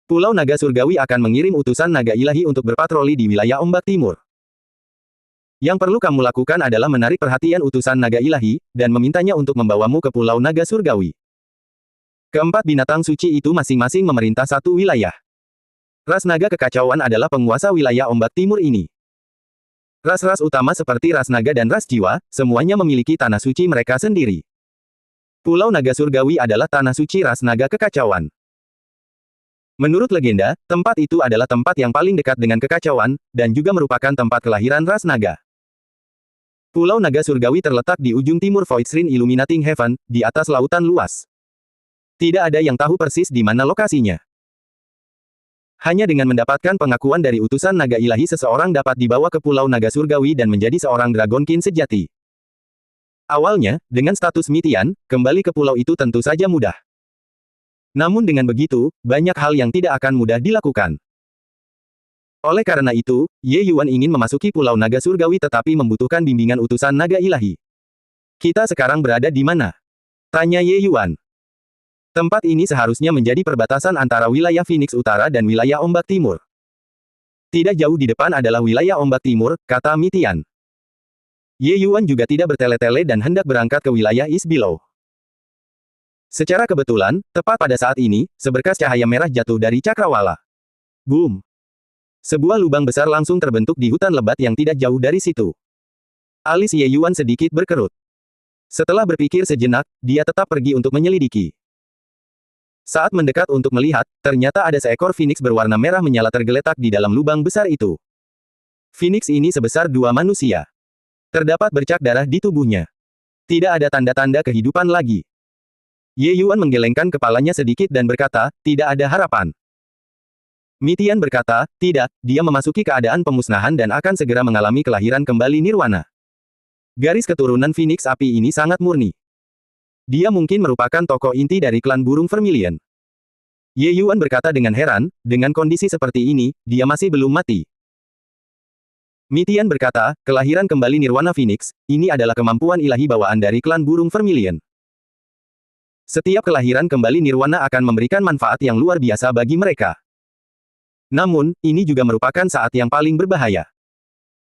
Speaker 1: Pulau Naga Surgawi akan mengirim utusan naga ilahi untuk berpatroli di wilayah Ombak Timur. Yang perlu kamu lakukan adalah menarik perhatian utusan naga ilahi, dan memintanya untuk membawamu ke Pulau Naga Surgawi. Keempat binatang suci itu masing-masing memerintah satu wilayah. Ras naga kekacauan adalah penguasa wilayah Ombak Timur ini. Ras-ras utama seperti ras naga dan ras jiwa, semuanya memiliki tanah suci mereka sendiri. Pulau Naga Surgawi adalah tanah suci ras naga kekacauan. Menurut legenda, tempat itu adalah tempat yang paling dekat dengan kekacauan, dan juga merupakan tempat kelahiran ras naga. Pulau Naga Surgawi terletak di ujung timur Void Shrine Illuminating Heaven, di atas lautan luas. Tidak ada yang tahu persis di mana lokasinya. Hanya dengan mendapatkan pengakuan dari utusan naga ilahi seseorang dapat dibawa ke Pulau Naga Surgawi dan menjadi seorang Dragon King sejati. Awalnya, dengan status Mitian, kembali ke pulau itu tentu saja mudah. Namun dengan begitu, banyak hal yang tidak akan mudah dilakukan. Oleh karena itu, Ye Yuan ingin memasuki Pulau Naga Surgawi tetapi membutuhkan bimbingan utusan naga ilahi. Kita sekarang berada di mana? Tanya Ye Yuan. Tempat ini seharusnya menjadi perbatasan antara wilayah Phoenix Utara dan wilayah Ombak Timur. Tidak jauh di depan adalah wilayah Ombak Timur, kata Mitian. Ye Yuan juga tidak bertele-tele dan hendak berangkat ke wilayah East Below. Secara kebetulan, tepat pada saat ini, seberkas cahaya merah jatuh dari cakrawala. Boom! Sebuah lubang besar langsung terbentuk di hutan lebat yang tidak jauh dari situ. Alis Ye Yuan sedikit berkerut. Setelah berpikir sejenak, dia tetap pergi untuk menyelidiki. Saat mendekat untuk melihat, ternyata ada seekor Phoenix berwarna merah menyala tergeletak di dalam lubang besar itu. Phoenix ini sebesar 2 manusia. Terdapat bercak darah di tubuhnya. Tidak ada tanda-tanda kehidupan lagi. Ye Yuan menggelengkan kepalanya sedikit dan berkata, tidak ada harapan. Mitian berkata, tidak, dia memasuki keadaan pemusnahan dan akan segera mengalami kelahiran kembali nirwana. Garis keturunan Phoenix api ini sangat murni. Dia mungkin merupakan tokoh inti dari klan burung Vermilion. Ye Yuan berkata dengan heran, dengan kondisi seperti ini, dia masih belum mati. Mitian berkata, kelahiran kembali Nirwana Phoenix, ini adalah kemampuan ilahi bawaan dari klan burung Vermilion. Setiap kelahiran kembali Nirwana akan memberikan manfaat yang luar biasa bagi mereka. Namun, ini juga merupakan saat yang paling berbahaya.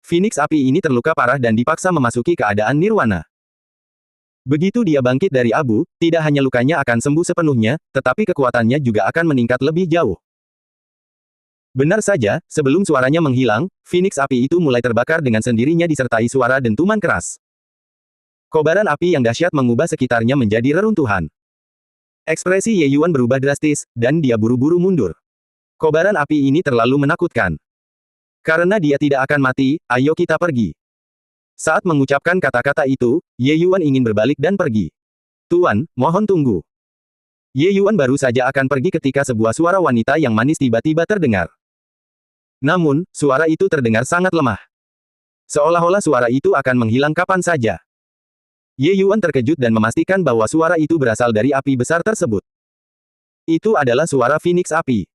Speaker 1: Phoenix api ini terluka parah dan dipaksa memasuki keadaan Nirwana. Begitu dia bangkit dari abu, tidak hanya lukanya akan sembuh sepenuhnya, tetapi kekuatannya juga akan meningkat lebih jauh. Benar saja, sebelum suaranya menghilang, Phoenix api itu mulai terbakar dengan sendirinya disertai suara dentuman keras. Kobaran api yang dahsyat mengubah sekitarnya menjadi reruntuhan. Ekspresi Ye Yuan berubah drastis, dan dia buru-buru mundur. Kobaran api ini terlalu menakutkan. Karena dia tidak akan mati, ayo kita pergi. Saat mengucapkan kata-kata itu, Ye Yuan ingin berbalik dan pergi. Tuan, mohon tunggu. Ye Yuan baru saja akan pergi ketika sebuah suara wanita yang manis tiba-tiba terdengar. Namun, suara itu terdengar sangat lemah. Seolah-olah suara itu akan menghilang kapan saja. Ye Yuan terkejut dan memastikan bahwa suara itu berasal dari api besar tersebut. Itu adalah suara Phoenix api.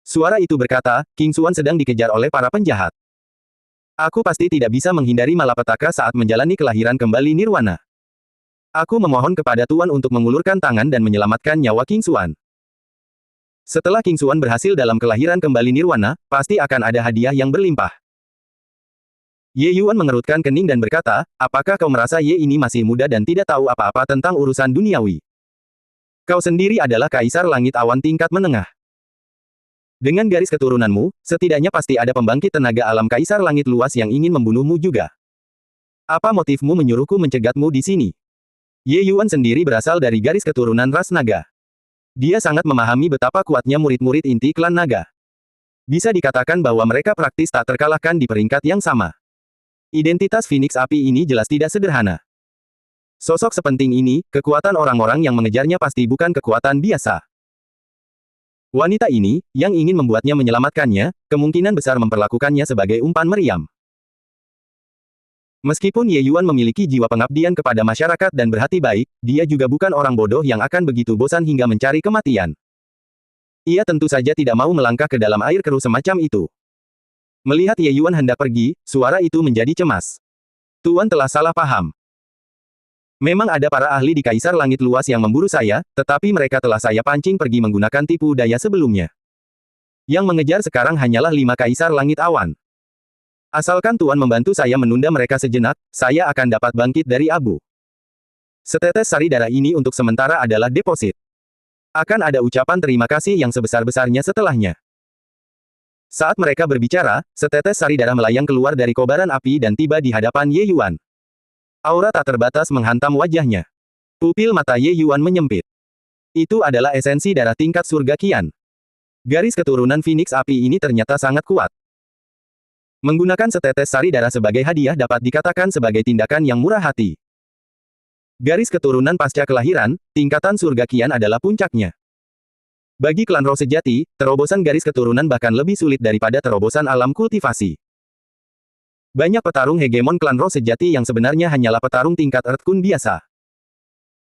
Speaker 1: Suara itu berkata, King Xuan sedang dikejar oleh para penjahat. Aku pasti tidak bisa menghindari malapetaka saat menjalani kelahiran kembali Nirwana. Aku memohon kepada Tuan untuk mengulurkan tangan dan menyelamatkan nyawa King Xuan. Setelah King Xuan berhasil dalam kelahiran kembali Nirwana, pasti akan ada hadiah yang berlimpah. Ye Yuan mengerutkan kening dan berkata, apakah kau merasa Ye ini masih muda dan tidak tahu apa-apa tentang urusan duniawi? Kau sendiri adalah Kaisar Langit Awan tingkat menengah. Dengan garis keturunanmu, setidaknya pasti ada pembangkit tenaga alam Kaisar Langit luas yang ingin membunuhmu juga. Apa motifmu menyuruhku mencegatmu di sini? Ye Yuan sendiri berasal dari garis keturunan ras naga. Dia sangat memahami betapa kuatnya murid-murid inti klan naga. Bisa dikatakan bahwa mereka praktis tak terkalahkan di peringkat yang sama. Identitas Phoenix api ini jelas tidak sederhana. Sosok sepenting ini, kekuatan orang-orang yang mengejarnya pasti bukan kekuatan biasa. Wanita ini, yang ingin membuatnya menyelamatkannya, kemungkinan besar memperlakukannya sebagai umpan meriam. Meskipun Ye Yuan memiliki jiwa pengabdian kepada masyarakat dan berhati baik, dia juga bukan orang bodoh yang akan begitu bosan hingga mencari kematian. Ia tentu saja tidak mau melangkah ke dalam air keruh semacam itu. Melihat Ye Yuan hendak pergi, suara itu menjadi cemas. Tuan telah salah paham. Memang ada para ahli di Kaisar Langit Luas yang memburu saya, tetapi mereka telah saya pancing pergi menggunakan tipu daya sebelumnya. Yang mengejar sekarang hanyalah 5 Kaisar Langit Awan. Asalkan Tuan membantu saya menunda mereka sejenak, saya akan dapat bangkit dari abu. Setetes sari darah ini untuk sementara adalah deposit. Akan ada ucapan terima kasih yang sebesar-besarnya setelahnya. Saat mereka berbicara, setetes sari darah melayang keluar dari kobaran api dan tiba di hadapan Ye Yuan. Aura tak terbatas menghantam wajahnya. Pupil mata Ye Yuan menyempit. Itu adalah esensi darah tingkat surga Qian. Garis keturunan Phoenix api ini ternyata sangat kuat. Menggunakan setetes sari darah sebagai hadiah dapat dikatakan sebagai tindakan yang murah hati. Garis keturunan pasca kelahiran, tingkatan surga Qian adalah puncaknya. Bagi klan roh sejati, terobosan garis keturunan bahkan lebih sulit daripada terobosan alam kultivasi. Banyak petarung hegemon klan roh sejati yang sebenarnya hanyalah petarung tingkat Earth Kun biasa.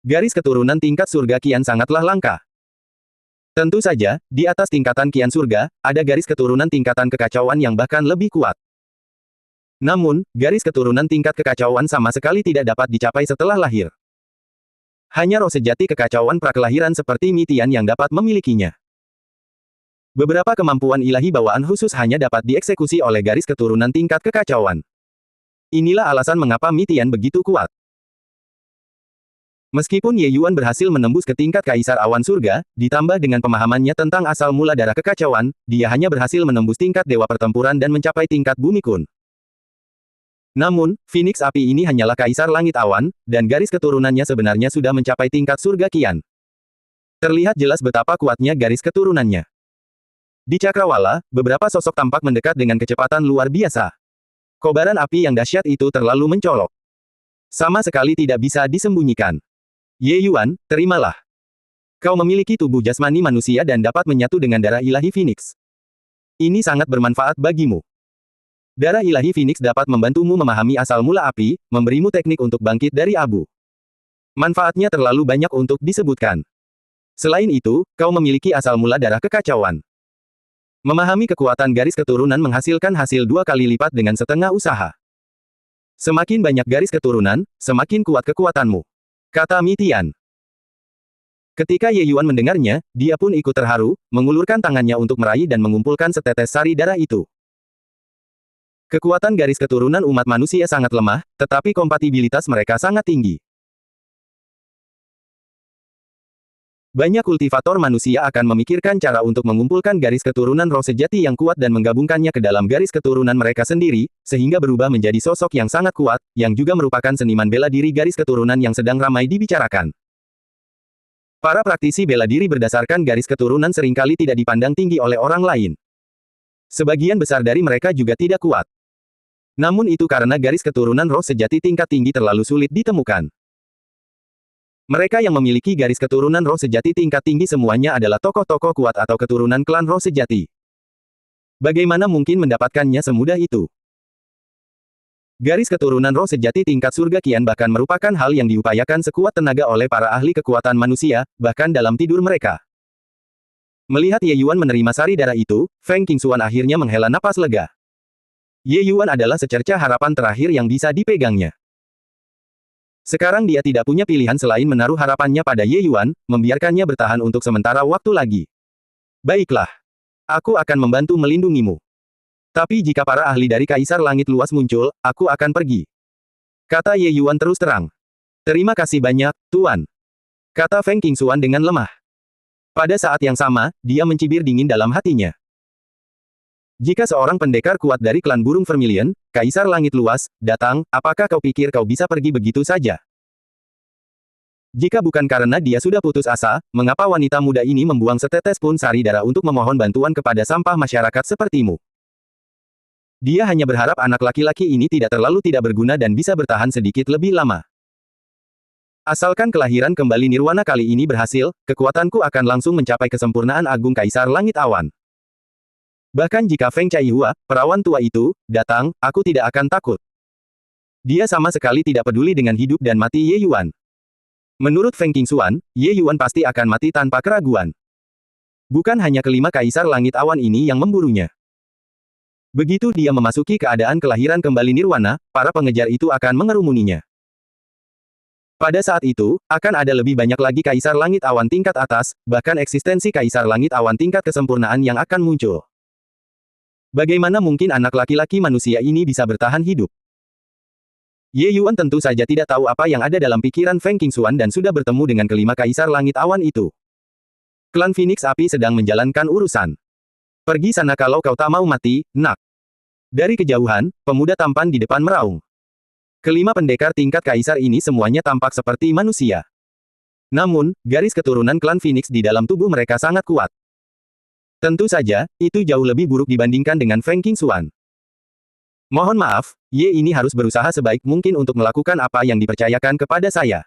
Speaker 1: Garis keturunan tingkat surga Qian sangatlah langka. Tentu saja, di atas tingkatan Qian surga, ada garis keturunan tingkatan kekacauan yang bahkan lebih kuat. Namun, garis keturunan tingkat kekacauan sama sekali tidak dapat dicapai setelah lahir. Hanya roh sejati kekacauan prakelahiran seperti Mitian yang dapat memilikinya. Beberapa kemampuan ilahi bawaan khusus hanya dapat dieksekusi oleh garis keturunan tingkat kekacauan. Inilah alasan mengapa Mitian begitu kuat. Meskipun Ye Yuan berhasil menembus ke tingkat Kaisar Awan Surga, ditambah dengan pemahamannya tentang asal mula darah kekacauan, dia hanya berhasil menembus tingkat Dewa Pertempuran dan mencapai tingkat Bumi Kun. Namun, Phoenix api ini hanyalah Kaisar Langit Awan, dan garis keturunannya sebenarnya sudah mencapai tingkat surga Qian. Terlihat jelas betapa kuatnya garis keturunannya. Di Cakrawala, beberapa sosok tampak mendekat dengan kecepatan luar biasa. Kobaran api yang dahsyat itu terlalu mencolok. Sama sekali tidak bisa disembunyikan. Ye Yuan, terimalah. Kau memiliki tubuh jasmani manusia dan dapat menyatu dengan darah ilahi Phoenix. Ini sangat bermanfaat bagimu. Darah ilahi Phoenix dapat membantumu memahami asal mula api, memberimu teknik untuk bangkit dari abu. Manfaatnya terlalu banyak untuk disebutkan. Selain itu, kau memiliki asal mula darah kekacauan. Memahami kekuatan garis keturunan menghasilkan hasil 2 kali lipat dengan setengah usaha. Semakin banyak garis keturunan, semakin kuat kekuatanmu, kata Mitian. Ketika Ye Yuan mendengarnya, dia pun ikut terharu, mengulurkan tangannya untuk meraih dan mengumpulkan setetes sari darah itu. Kekuatan garis keturunan umat manusia sangat lemah, tetapi kompatibilitas mereka sangat tinggi. Banyak kultivator manusia akan memikirkan cara untuk mengumpulkan garis keturunan roh sejati yang kuat dan menggabungkannya ke dalam garis keturunan mereka sendiri, sehingga berubah menjadi sosok yang sangat kuat, yang juga merupakan seniman bela diri garis keturunan yang sedang ramai dibicarakan. Para praktisi bela diri berdasarkan garis keturunan seringkali tidak dipandang tinggi oleh orang lain. Sebagian besar dari mereka juga tidak kuat. Namun itu karena garis keturunan roh sejati tingkat tinggi terlalu sulit ditemukan. Mereka yang memiliki garis keturunan roh sejati tingkat tinggi semuanya adalah tokoh-tokoh kuat atau keturunan klan roh sejati. Bagaimana mungkin mendapatkannya semudah itu? Garis keturunan roh sejati tingkat surga kian bahkan merupakan hal yang diupayakan sekuat tenaga oleh para ahli kekuatan manusia, bahkan dalam tidur mereka. Melihat Ye Yuan menerima sari darah itu, Feng Qingxuan akhirnya menghela napas lega. Ye Yuan adalah secerca harapan terakhir yang bisa dipegangnya. Sekarang dia tidak punya pilihan selain menaruh harapannya pada Ye Yuan, membiarkannya bertahan untuk sementara waktu lagi. Baiklah. Aku akan membantu melindungimu. Tapi jika para ahli dari Kaisar Langit Luas muncul, aku akan pergi. Kata Ye Yuan terus terang. Terima kasih banyak, Tuan. Kata Feng Qingxuan dengan lemah. Pada saat yang sama, dia mencibir dingin dalam hatinya. Jika seorang pendekar kuat dari klan burung Vermilion, Kaisar Langit Luas, datang, apakah kau pikir kau bisa pergi begitu saja? Jika bukan karena dia sudah putus asa, mengapa wanita muda ini membuang setetes pun sari darah untuk memohon bantuan kepada sampah masyarakat sepertimu? Dia hanya berharap anak laki-laki ini tidak terlalu tidak berguna dan bisa bertahan sedikit lebih lama. Asalkan kelahiran kembali nirwana kali ini berhasil, kekuatanku akan langsung mencapai kesempurnaan agung Kaisar Langit Awan. Bahkan jika Feng Caihua, perawan tua itu, datang, aku tidak akan takut. Dia sama sekali tidak peduli dengan hidup dan mati Ye Yuan. Menurut Feng Qingxuan, Ye Yuan pasti akan mati tanpa keraguan. Bukan hanya kelima Kaisar Langit Awan ini yang memburunya. Begitu dia memasuki keadaan kelahiran kembali nirwana, para pengejar itu akan mengerumuninya. Pada saat itu, akan ada lebih banyak lagi Kaisar Langit Awan tingkat atas, bahkan eksistensi Kaisar Langit Awan tingkat kesempurnaan yang akan muncul. Bagaimana mungkin anak laki-laki manusia ini bisa bertahan hidup? Ye Yuan tentu saja tidak tahu apa yang ada dalam pikiran Feng Qingxuan dan sudah bertemu dengan kelima Kaisar Langit Awan itu. Klan Phoenix Api sedang menjalankan urusan. Pergi sana kalau kau tak mau mati, nak. Dari kejauhan, pemuda tampan di depan meraung. Kelima pendekar tingkat kaisar ini semuanya tampak seperti manusia. Namun, garis keturunan klan Phoenix di dalam tubuh mereka sangat kuat. Tentu saja, itu jauh lebih buruk dibandingkan dengan Feng Qingxuan. Mohon maaf, Ye ini harus berusaha sebaik mungkin untuk melakukan apa yang dipercayakan kepada saya.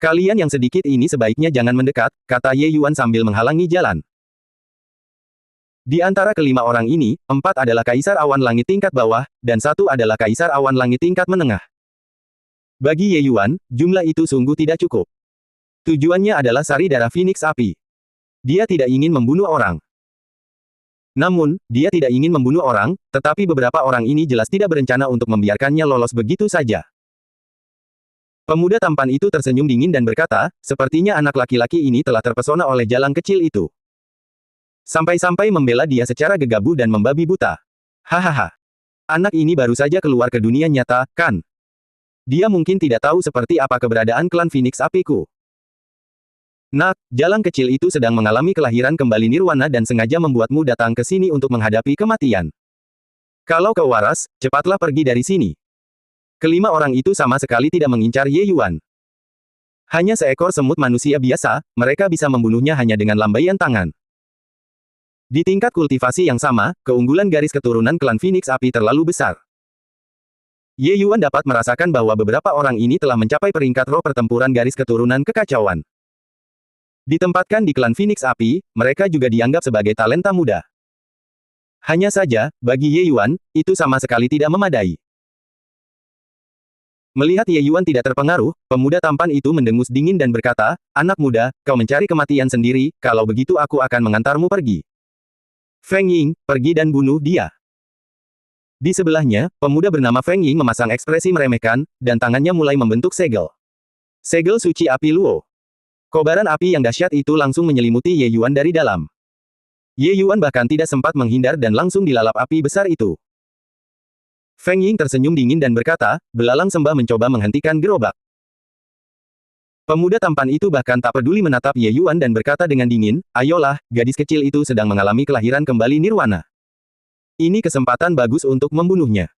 Speaker 1: Kalian yang sedikit ini sebaiknya jangan mendekat, kata Ye Yuan sambil menghalangi jalan. Di antara kelima orang ini, 4 adalah Kaisar Awan Langit tingkat bawah, dan 1 adalah Kaisar Awan Langit tingkat menengah. Bagi Ye Yuan, jumlah itu sungguh tidak cukup. Tujuannya adalah sari darah Phoenix Api. Dia tidak ingin membunuh orang. Namun, dia tidak ingin membunuh orang, tetapi beberapa orang ini jelas tidak berencana untuk membiarkannya lolos begitu saja. Pemuda tampan itu tersenyum dingin dan berkata, sepertinya anak laki-laki ini telah terpesona oleh jalang kecil itu. Sampai-sampai membela dia secara gegabah dan membabi buta. Hahaha. Anak ini baru saja keluar ke dunia nyata, kan? Dia mungkin tidak tahu seperti apa keberadaan klan Phoenix Apiku. Nak, jalang kecil itu sedang mengalami kelahiran kembali nirwana dan sengaja membuatmu datang ke sini untuk menghadapi kematian. Kalau kau waras, cepatlah pergi dari sini. Kelima orang itu sama sekali tidak mengincar Ye Yuan. Hanya seekor semut manusia biasa, mereka bisa membunuhnya hanya dengan lambaian tangan. Di tingkat kultivasi yang sama, keunggulan garis keturunan klan Phoenix Api terlalu besar. Ye Yuan dapat merasakan bahwa beberapa orang ini telah mencapai peringkat roh pertempuran garis keturunan kekacauan. Ditempatkan di klan Phoenix Api, mereka juga dianggap sebagai talenta muda. Hanya saja, bagi Ye Yuan, itu sama sekali tidak memadai. Melihat Ye Yuan tidak terpengaruh, pemuda tampan itu mendengus dingin dan berkata, anak muda, kau mencari kematian sendiri, kalau begitu aku akan mengantarmu pergi. Feng Ying, pergi dan bunuh dia. Di sebelahnya, pemuda bernama Feng Ying memasang ekspresi meremehkan, dan tangannya mulai membentuk segel. Segel suci api Luo. Kobaran api yang dahsyat itu langsung menyelimuti Ye Yuan dari dalam. Ye Yuan bahkan tidak sempat menghindar dan langsung dilalap api besar itu. Feng Ying tersenyum dingin dan berkata, belalang sembah mencoba menghentikan gerobak. Pemuda tampan itu bahkan tak peduli menatap Ye Yuan dan berkata dengan dingin, ayolah, gadis kecil itu sedang mengalami kelahiran kembali nirwana. Ini kesempatan bagus untuk membunuhnya.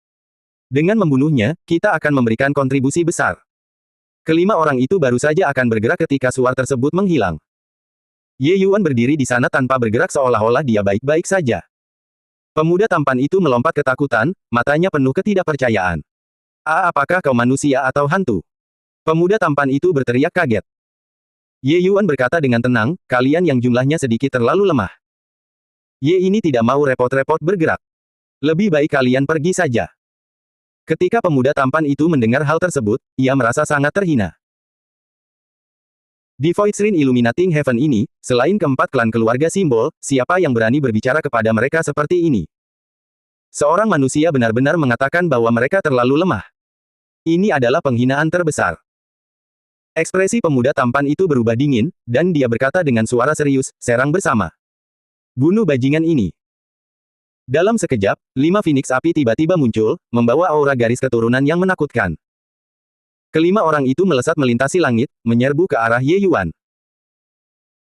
Speaker 1: Dengan membunuhnya, kita akan memberikan kontribusi besar. Kelima orang itu baru saja akan bergerak ketika suar tersebut menghilang. Ye Yuan berdiri di sana tanpa bergerak seolah-olah dia baik-baik saja. Pemuda tampan itu melompat ketakutan, matanya penuh ketidakpercayaan. Apakah kau manusia atau hantu? Pemuda tampan itu berteriak kaget. Ye Yuan berkata dengan tenang, kalian yang jumlahnya sedikit terlalu lemah. Ye ini tidak mau repot-repot bergerak. Lebih baik kalian pergi saja. Ketika pemuda tampan itu mendengar hal tersebut, ia merasa sangat terhina. Di Void Shrine Illuminating Heaven ini, selain keempat klan keluarga simbol, siapa yang berani berbicara kepada mereka seperti ini? Seorang manusia benar-benar mengatakan bahwa mereka terlalu lemah. Ini adalah penghinaan terbesar. Ekspresi pemuda tampan itu berubah dingin, dan dia berkata dengan suara serius, serang bersama. Bunuh bajingan ini. Dalam sekejap, 5 Phoenix api tiba-tiba muncul, membawa aura garis keturunan yang menakutkan. Kelima orang itu melesat melintasi langit, menyerbu ke arah Ye Yuan.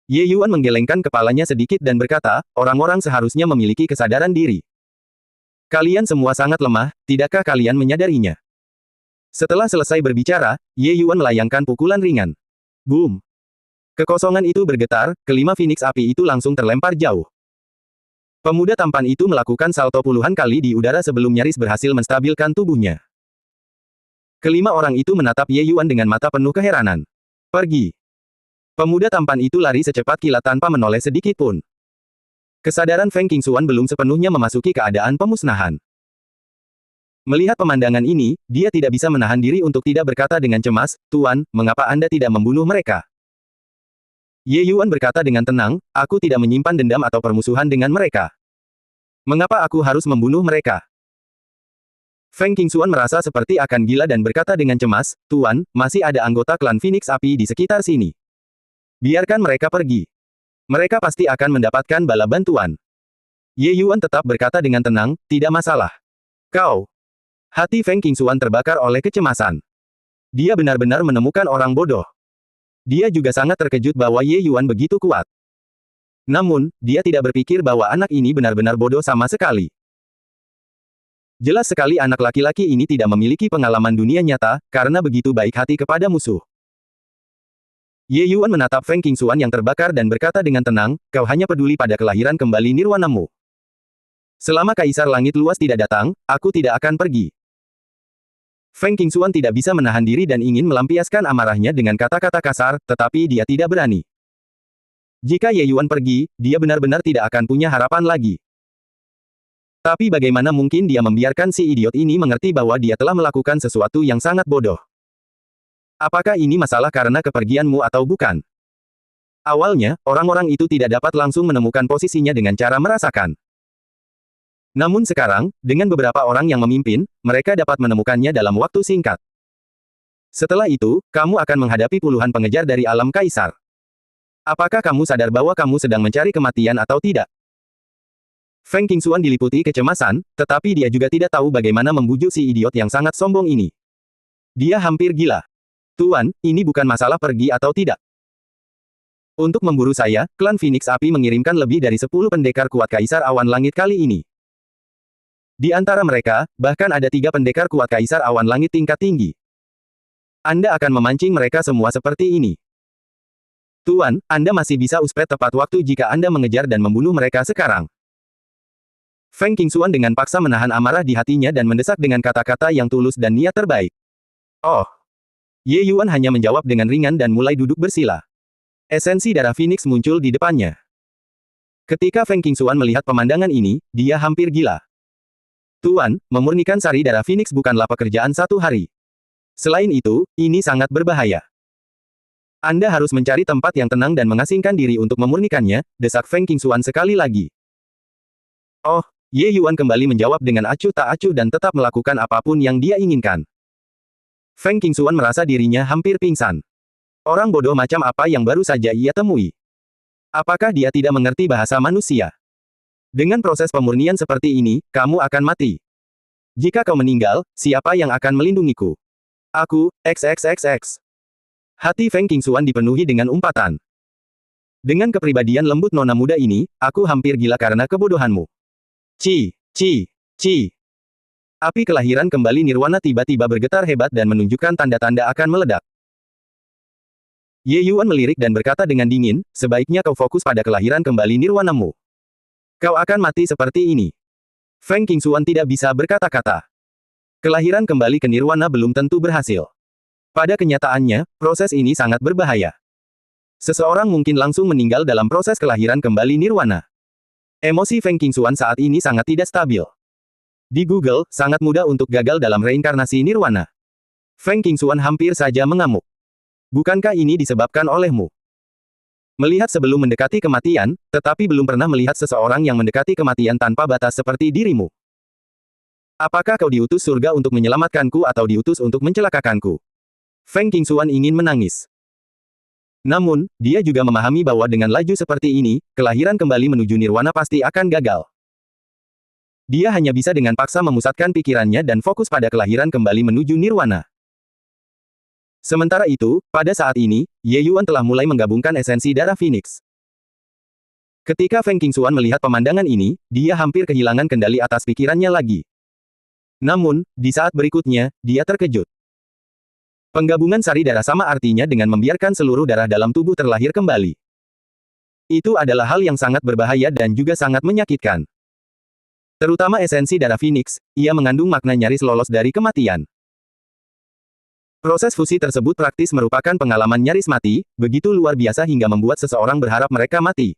Speaker 1: Ye Yuan menggelengkan kepalanya sedikit dan berkata, orang-orang seharusnya memiliki kesadaran diri. Kalian semua sangat lemah, tidakkah kalian menyadarinya? Setelah selesai berbicara, Ye Yuan melayangkan pukulan ringan. Boom! Kekosongan itu bergetar, kelima Phoenix api itu langsung terlempar jauh. Pemuda tampan itu melakukan salto puluhan kali di udara sebelum nyaris berhasil menstabilkan tubuhnya. Kelima orang itu menatap Ye Yuan dengan mata penuh keheranan. Pergi. Pemuda tampan itu lari secepat kilat tanpa menoleh sedikit pun. Kesadaran Feng Qingxuan belum sepenuhnya memasuki keadaan pemusnahan. Melihat pemandangan ini, dia tidak bisa menahan diri untuk tidak berkata dengan cemas, Tuan, mengapa Anda tidak membunuh mereka? Ye Yuan berkata dengan tenang, aku tidak menyimpan dendam atau permusuhan dengan mereka. Mengapa aku harus membunuh mereka? Feng Qingxuan merasa seperti akan gila dan berkata dengan cemas, Tuan, masih ada anggota klan Phoenix Api di sekitar sini. Biarkan mereka pergi. Mereka pasti akan mendapatkan bala bantuan. Ye Yuan tetap berkata dengan tenang, tidak masalah. Kau. Hati Feng Qingxuan terbakar oleh kecemasan. Dia benar-benar menemukan orang bodoh. Dia juga sangat terkejut bahwa Ye Yuan begitu kuat. Namun, dia tidak berpikir bahwa anak ini benar-benar bodoh sama sekali. Jelas sekali anak laki-laki ini tidak memiliki pengalaman dunia nyata, karena begitu baik hati kepada musuh. Ye Yuan menatap Feng Qingxuan yang terbakar dan berkata dengan tenang, kau hanya peduli pada kelahiran kembali nirwanamu. Selama Kaisar Langit Luas tidak datang, aku tidak akan pergi. Feng Qingxuan tidak bisa menahan diri dan ingin melampiaskan amarahnya dengan kata-kata kasar, tetapi dia tidak berani. Jika Ye Yuan pergi, dia benar-benar tidak akan punya harapan lagi. Tapi bagaimana mungkin dia membiarkan si idiot ini mengerti bahwa dia telah melakukan sesuatu yang sangat bodoh? Apakah ini masalah karena kepergianmu atau bukan? Awalnya, orang-orang itu tidak dapat langsung menemukan posisinya dengan cara merasakan. Namun sekarang, dengan beberapa orang yang memimpin, mereka dapat menemukannya dalam waktu singkat. Setelah itu, kamu akan menghadapi puluhan pengejar dari alam kaisar. Apakah kamu sadar bahwa kamu sedang mencari kematian atau tidak? Feng Qingxuan diliputi kecemasan, tetapi dia juga tidak tahu bagaimana membujuk si idiot yang sangat sombong ini. Dia hampir gila. Tuan, ini bukan masalah pergi atau tidak. Untuk memburu saya, klan Phoenix Api mengirimkan lebih dari 10 pendekar kuat Kaisar Awan Langit kali ini. Di antara mereka, bahkan ada 3 pendekar kuat Kaisar Awan Langit tingkat tinggi. Anda akan memancing mereka semua seperti ini. Tuan, Anda masih bisa uspet tepat waktu jika Anda mengejar dan membunuh mereka sekarang. Feng Qingxuan dengan paksa menahan amarah di hatinya dan mendesak dengan kata-kata yang tulus dan niat terbaik. Oh. Ye Yuan hanya menjawab dengan ringan dan mulai duduk bersila. Esensi darah Phoenix muncul di depannya. Ketika Feng Qingxuan melihat pemandangan ini, dia hampir gila. Tuan, memurnikan sari darah Phoenix bukanlah pekerjaan satu hari. Selain itu, ini sangat berbahaya. Anda harus mencari tempat yang tenang dan mengasingkan diri untuk memurnikannya, desak Feng Qingxuan sekali lagi. Oh. Ye Yuan kembali menjawab dengan acuh tak acuh dan tetap melakukan apapun yang dia inginkan. Feng Qingxuan merasa dirinya hampir pingsan. Orang bodoh macam apa yang baru saja ia temui? Apakah dia tidak mengerti bahasa manusia? Dengan proses pemurnian seperti ini, kamu akan mati. Jika kau meninggal, siapa yang akan melindungiku? Aku, XXXX. Hati Feng Qingxuan dipenuhi dengan umpatan. Dengan kepribadian lembut nona muda ini, aku hampir gila karena kebodohanmu. Ci. Api kelahiran kembali nirwana tiba-tiba bergetar hebat dan menunjukkan tanda-tanda akan meledak. Ye Yuan melirik dan berkata dengan dingin, sebaiknya kau fokus pada kelahiran kembali nirwanamu. Kau akan mati seperti ini. Feng Qingxuan tidak bisa berkata-kata. Kelahiran kembali ke nirwana belum tentu berhasil. Pada kenyataannya, proses ini sangat berbahaya. Seseorang mungkin langsung meninggal dalam proses kelahiran kembali nirwana. Emosi Feng Qingxuan saat ini sangat tidak stabil. Di Google, sangat mudah untuk gagal dalam reinkarnasi nirwana. Feng Qingxuan hampir saja mengamuk. Bukankah ini disebabkan olehmu? Melihat sebelum mendekati kematian, tetapi belum pernah melihat seseorang yang mendekati kematian tanpa batas seperti dirimu. Apakah kau diutus surga untuk menyelamatkanku atau diutus untuk mencelakakanku? Feng Qingxuan ingin menangis. Namun, dia juga memahami bahwa dengan laju seperti ini, kelahiran kembali menuju nirwana pasti akan gagal. Dia hanya bisa dengan paksa memusatkan pikirannya dan fokus pada kelahiran kembali menuju nirwana. Sementara itu, pada saat ini, Ye Yuan telah mulai menggabungkan esensi darah Phoenix. Ketika Feng Qingxuan melihat pemandangan ini, dia hampir kehilangan kendali atas pikirannya lagi. Namun, di saat berikutnya, dia terkejut. Penggabungan sari darah sama artinya dengan membiarkan seluruh darah dalam tubuh terlahir kembali. Itu adalah hal yang sangat berbahaya dan juga sangat menyakitkan. Terutama esensi darah Phoenix, ia mengandung makna nyaris lolos dari kematian. Proses fusi tersebut praktis merupakan pengalaman nyaris mati, begitu luar biasa hingga membuat seseorang berharap mereka mati.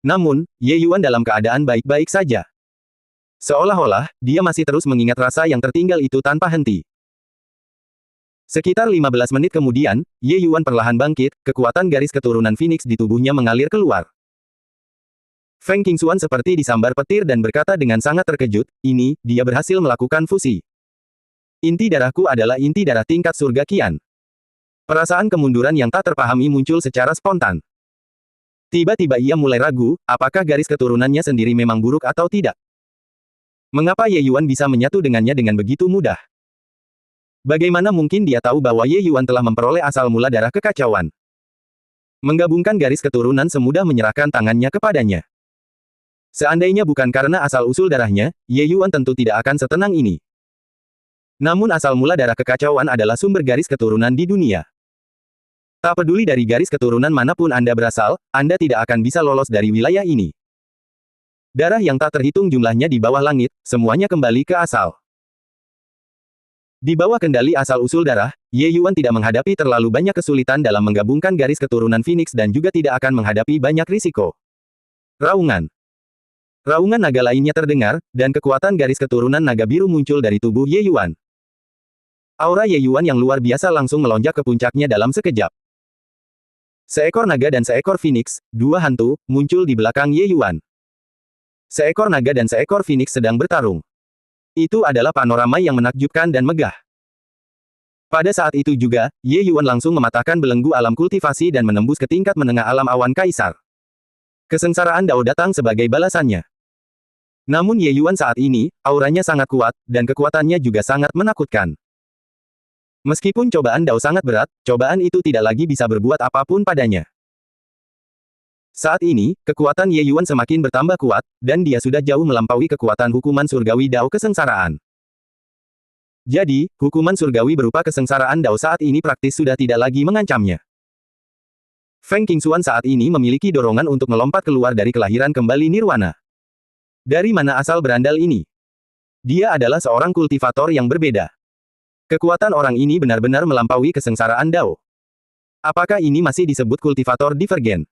Speaker 1: Namun, Ye Yuan dalam keadaan baik-baik saja. Seolah-olah, dia masih terus mengingat rasa yang tertinggal itu tanpa henti. Sekitar 15 menit kemudian, Ye Yuan perlahan bangkit, kekuatan garis keturunan Phoenix di tubuhnya mengalir keluar. Feng Qingxuan seperti disambar petir dan berkata dengan sangat terkejut, ini, dia berhasil melakukan fusi. Inti darahku adalah inti darah tingkat surga Qian. Perasaan kemunduran yang tak terpahami muncul secara spontan. Tiba-tiba ia mulai ragu, apakah garis keturunannya sendiri memang buruk atau tidak. Mengapa Ye Yuan bisa menyatu dengannya dengan begitu mudah? Bagaimana mungkin dia tahu bahwa Ye Yuan telah memperoleh asal mula darah kekacauan? Menggabungkan garis keturunan semudah menyerahkan tangannya kepadanya. Seandainya bukan karena asal-usul darahnya, Ye Yuan tentu tidak akan setenang ini. Namun asal mula darah kekacauan adalah sumber garis keturunan di dunia. Tak peduli dari garis keturunan manapun Anda berasal, Anda tidak akan bisa lolos dari wilayah ini. Darah yang tak terhitung jumlahnya di bawah langit, semuanya kembali ke asal. Di bawah kendali asal-usul darah, Ye Yuan tidak menghadapi terlalu banyak kesulitan dalam menggabungkan garis keturunan Phoenix dan juga tidak akan menghadapi banyak risiko. Raungan. Raungan naga lainnya terdengar, dan kekuatan garis keturunan naga biru muncul dari tubuh Ye Yuan. Aura Ye Yuan yang luar biasa langsung melonjak ke puncaknya dalam sekejap. Seekor naga dan seekor Phoenix, dua hantu, muncul di belakang Ye Yuan. Seekor naga dan seekor Phoenix sedang bertarung. Itu adalah panorama yang menakjubkan dan megah. Pada saat itu juga, Ye Yuan langsung mematahkan belenggu alam kultivasi dan menembus ke tingkat menengah alam awan kaisar. Kesengsaraan Dao datang sebagai balasannya. Namun Ye Yuan saat ini, auranya sangat kuat, dan kekuatannya juga sangat menakutkan. Meskipun cobaan Dao sangat berat, cobaan itu tidak lagi bisa berbuat apapun padanya. Saat ini, kekuatan Ye Yuan semakin bertambah kuat, dan dia sudah jauh melampaui kekuatan hukuman surgawi Dao kesengsaraan. Jadi, hukuman surgawi berupa kesengsaraan Dao saat ini praktis sudah tidak lagi mengancamnya. Feng Qingxuan saat ini memiliki dorongan untuk melompat keluar dari kelahiran kembali nirwana. Dari mana asal berandal ini? Dia adalah seorang kultivator yang berbeda. Kekuatan orang ini benar-benar melampaui kesengsaraan Dao. Apakah ini masih disebut kultivator divergen?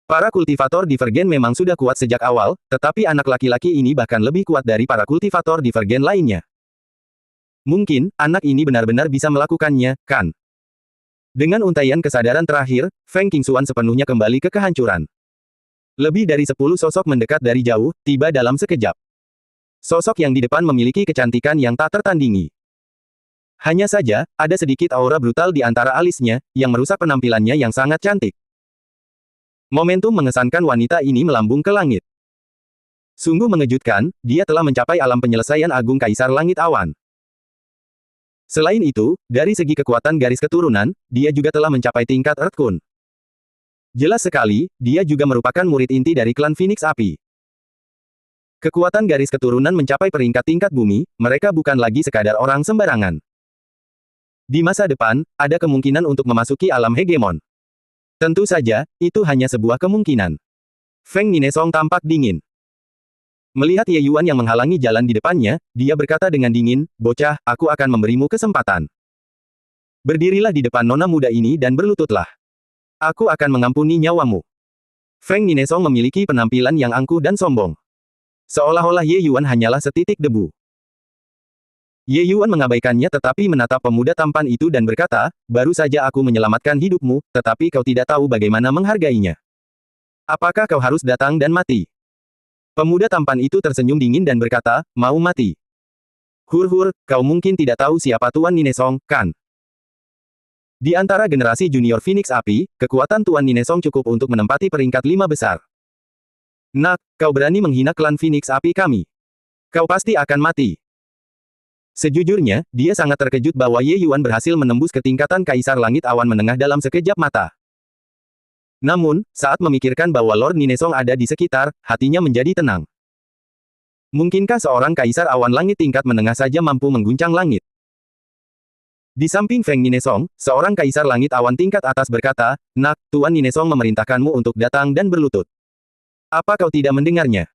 Speaker 1: Para kultivator divergen memang sudah kuat sejak awal, tetapi anak laki-laki ini bahkan lebih kuat dari para kultivator divergen lainnya. Mungkin, anak ini benar-benar bisa melakukannya, kan? Dengan untaian kesadaran terakhir, Feng Qingxuan sepenuhnya kembali ke kehancuran. Lebih dari 10 sosok mendekat dari jauh, tiba dalam sekejap. Sosok yang di depan memiliki kecantikan yang tak tertandingi. Hanya saja, ada sedikit aura brutal di antara alisnya, yang merusak penampilannya yang sangat cantik. Momentum mengesankan wanita ini melambung ke langit. Sungguh mengejutkan, dia telah mencapai alam penyelesaian agung Kaisar Langit Awan. Selain itu, dari segi kekuatan garis keturunan, dia juga telah mencapai tingkat Earth Kun. Jelas sekali, dia juga merupakan murid inti dari klan Phoenix Api. Kekuatan garis keturunan mencapai peringkat tingkat bumi, mereka bukan lagi sekadar orang sembarangan. Di masa depan, ada kemungkinan untuk memasuki alam hegemon. Tentu saja, itu hanya sebuah kemungkinan. Feng Ninesong tampak dingin. Melihat Ye Yuan yang menghalangi jalan di depannya, dia berkata dengan dingin, "Bocah, aku akan memberimu kesempatan. Berdirilah di depan nona muda ini dan berlututlah. Aku akan mengampuni nyawamu." Feng Ninesong memiliki penampilan yang angkuh dan sombong. Seolah-olah Ye Yuan hanyalah setitik debu. Ye Yuan mengabaikannya tetapi menatap pemuda tampan itu dan berkata, baru saja aku menyelamatkan hidupmu, tetapi kau tidak tahu bagaimana menghargainya. Apakah kau harus datang dan mati? Pemuda tampan itu tersenyum dingin dan berkata, mau mati. Hur, kau mungkin tidak tahu siapa Tuan Ninesong, kan? Di antara generasi junior Phoenix Api, kekuatan Tuan Ninesong cukup untuk menempati peringkat 5 besar. Nak, kau berani menghina klan Phoenix Api kami. Kau pasti akan mati. Sejujurnya, dia sangat terkejut bahwa Ye Yuan berhasil menembus ketingkatan Kaisar Langit Awan Menengah dalam sekejap mata. Namun, saat memikirkan bahwa Lord Ninesong ada di sekitar, hatinya menjadi tenang. Mungkinkah seorang Kaisar Awan Langit tingkat menengah saja mampu mengguncang langit? Di samping Feng Ninesong, seorang Kaisar Langit Awan tingkat atas berkata, Nak, Tuan Ninesong memerintahkanmu untuk datang dan berlutut. Apa kau tidak mendengarnya?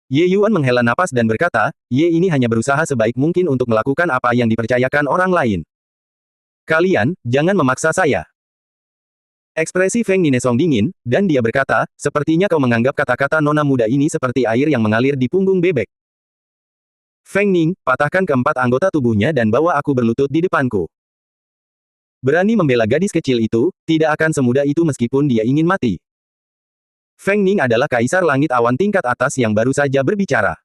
Speaker 1: Ye Yuan menghela napas dan berkata, Ye ini hanya berusaha sebaik mungkin untuk melakukan apa yang dipercayakan orang lain. Kalian, jangan memaksa saya. Ekspresi Feng Ninesong dingin, dan dia berkata, sepertinya kau menganggap kata-kata nona muda ini seperti air yang mengalir di punggung bebek. Feng Ning, patahkan keempat anggota tubuhnya dan bawa aku berlutut di depanku. Berani membela gadis kecil itu, tidak akan semudah itu meskipun dia ingin mati. Feng Ning adalah Kaisar Langit Awan tingkat atas yang baru saja berbicara.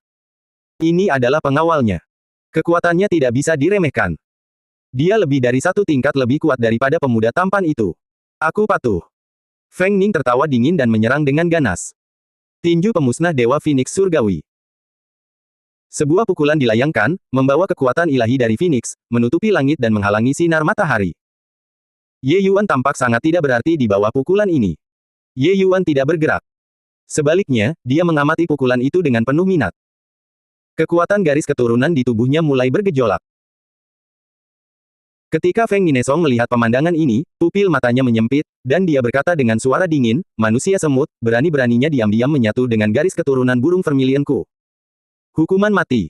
Speaker 1: Ini adalah pengawalnya. Kekuatannya tidak bisa diremehkan. Dia lebih dari satu tingkat lebih kuat daripada pemuda tampan itu. Aku patuh. Feng Ning tertawa dingin dan menyerang dengan ganas. Tinju pemusnah Dewa Phoenix Surgawi. Sebuah pukulan dilayangkan, membawa kekuatan ilahi dari Phoenix, menutupi langit dan menghalangi sinar matahari. Ye Yuan tampak sangat tidak berarti di bawah pukulan ini. Ye Yuan tidak bergerak. Sebaliknya, dia mengamati pukulan itu dengan penuh minat. Kekuatan garis keturunan di tubuhnya mulai bergejolak. Ketika Feng Ninesong melihat pemandangan ini, pupil matanya menyempit, dan dia berkata dengan suara dingin, manusia semut, berani-beraninya diam-diam menyatu dengan garis keturunan burung vermilionku. Hukuman mati.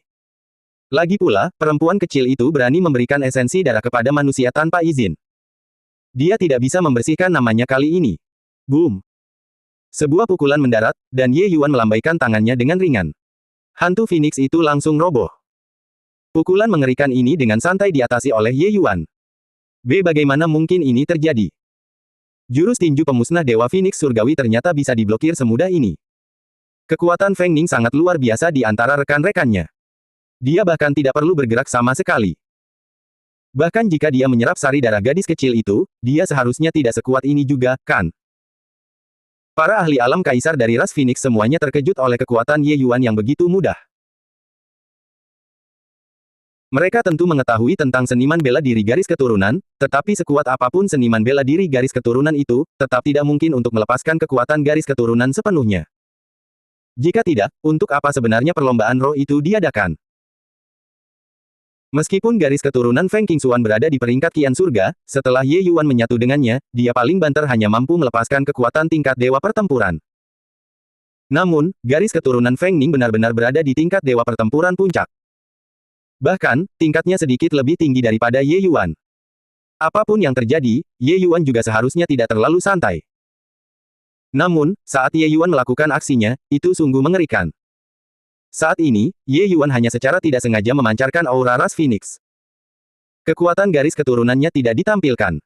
Speaker 1: Lagi pula, perempuan kecil itu berani memberikan esensi darah kepada manusia tanpa izin. Dia tidak bisa membersihkan namanya kali ini. Boom. Sebuah pukulan mendarat, dan Ye Yuan melambaikan tangannya dengan ringan. Hantu Phoenix itu langsung roboh. Pukulan mengerikan ini dengan santai diatasi oleh Ye Yuan. Bagaimana mungkin ini terjadi? Jurus tinju pemusnah Dewa Phoenix Surgawi ternyata bisa diblokir semudah ini. Kekuatan Feng Ning sangat luar biasa di antara rekan-rekannya. Dia bahkan tidak perlu bergerak sama sekali. Bahkan jika dia menyerap sari darah gadis kecil itu, dia seharusnya tidak sekuat ini juga, kan? Para ahli alam kaisar dari ras Phoenix semuanya terkejut oleh kekuatan Ye Yuan yang begitu mudah. Mereka tentu mengetahui tentang seniman bela diri garis keturunan, tetapi sekuat apapun seniman bela diri garis keturunan itu, tetap tidak mungkin untuk melepaskan kekuatan garis keturunan sepenuhnya. Jika tidak, untuk apa sebenarnya perlombaan roh itu diadakan? Meskipun garis keturunan Feng Qingxuan berada di peringkat kian surga, setelah Ye Yuan menyatu dengannya, dia paling banter hanya mampu melepaskan kekuatan tingkat dewa pertempuran. Namun, garis keturunan Feng Ning benar-benar berada di tingkat dewa pertempuran puncak. Bahkan, tingkatnya sedikit lebih tinggi daripada Ye Yuan. Apapun yang terjadi, Ye Yuan juga seharusnya tidak terlalu santai. Namun, saat Ye Yuan melakukan aksinya, itu sungguh mengerikan. Saat ini, Ye Yuan hanya secara tidak sengaja memancarkan aura ras Phoenix. Kekuatan garis keturunannya tidak ditampilkan.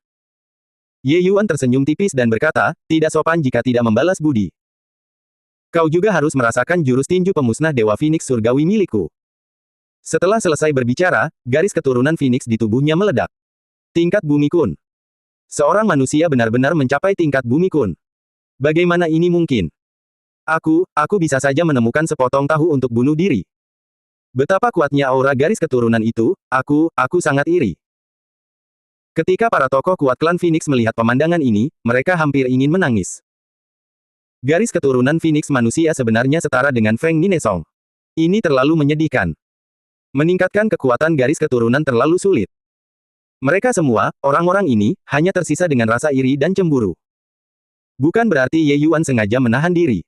Speaker 1: Ye Yuan tersenyum tipis dan berkata, tidak sopan jika tidak membalas budi. Kau juga harus merasakan jurus tinju pemusnah Dewa Phoenix Surgawi milikku. Setelah selesai berbicara, garis keturunan Phoenix di tubuhnya meledak. Tingkat Bumi Kun. Seorang manusia benar-benar mencapai tingkat Bumi Kun. Bagaimana ini mungkin? Aku bisa saja menemukan sepotong tahu untuk bunuh diri. Betapa kuatnya aura garis keturunan itu, aku sangat iri. Ketika para tokoh kuat klan Phoenix melihat pemandangan ini, mereka hampir ingin menangis. Garis keturunan Phoenix manusia sebenarnya setara dengan Feng Ninesong. Ini terlalu menyedihkan. Meningkatkan kekuatan garis keturunan terlalu sulit. Mereka semua, orang-orang ini, hanya tersisa dengan rasa iri dan cemburu. Bukan berarti Ye Yuan sengaja menahan diri.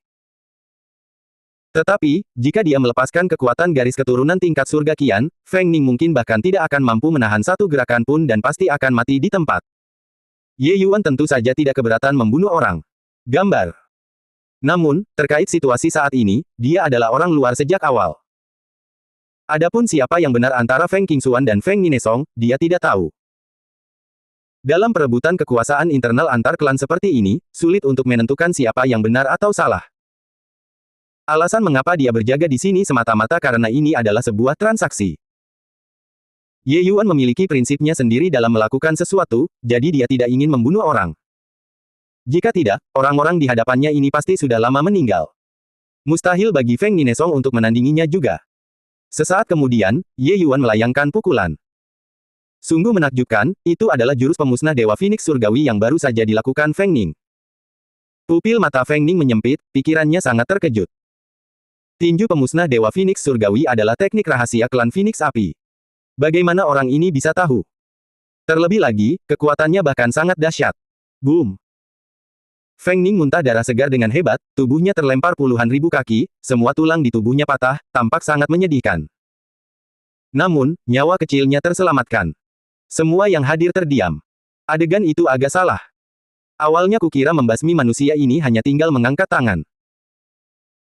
Speaker 1: Tetapi, jika dia melepaskan kekuatan garis keturunan tingkat surga kian, Feng Ning mungkin bahkan tidak akan mampu menahan satu gerakan pun dan pasti akan mati di tempat. Ye Yuan tentu saja tidak keberatan membunuh orang. Gambar Namun, terkait situasi saat ini, dia adalah orang luar sejak awal. Adapun siapa yang benar antara Feng Qingxuan dan Feng Ninesong, dia tidak tahu. Dalam perebutan kekuasaan internal antar klan seperti ini, sulit untuk menentukan siapa yang benar atau salah. Alasan mengapa dia berjaga di sini semata-mata karena ini adalah sebuah transaksi. Ye Yuan memiliki prinsipnya sendiri dalam melakukan sesuatu, jadi dia tidak ingin membunuh orang. Jika tidak, orang-orang di hadapannya ini pasti sudah lama meninggal. Mustahil bagi Feng Ninesong untuk menandinginya juga. Sesaat kemudian, Ye Yuan melayangkan pukulan. Sungguh menakjubkan, itu adalah jurus pemusnah Dewa Phoenix Surgawi yang baru saja dilakukan Feng Ning. Pupil mata Feng Ning menyempit, pikirannya sangat terkejut. Tinju pemusnah Dewa Phoenix Surgawi adalah teknik rahasia klan Phoenix Api. Bagaimana orang ini bisa tahu? Terlebih lagi, kekuatannya bahkan sangat dahsyat. Boom! Feng Ning muntah darah segar dengan hebat, tubuhnya terlempar puluhan ribu kaki, semua tulang di tubuhnya patah, tampak sangat menyedihkan. Namun, nyawa kecilnya terselamatkan. Semua yang hadir terdiam. Adegan itu agak salah. Awalnya kukira membasmi manusia ini hanya tinggal mengangkat tangan.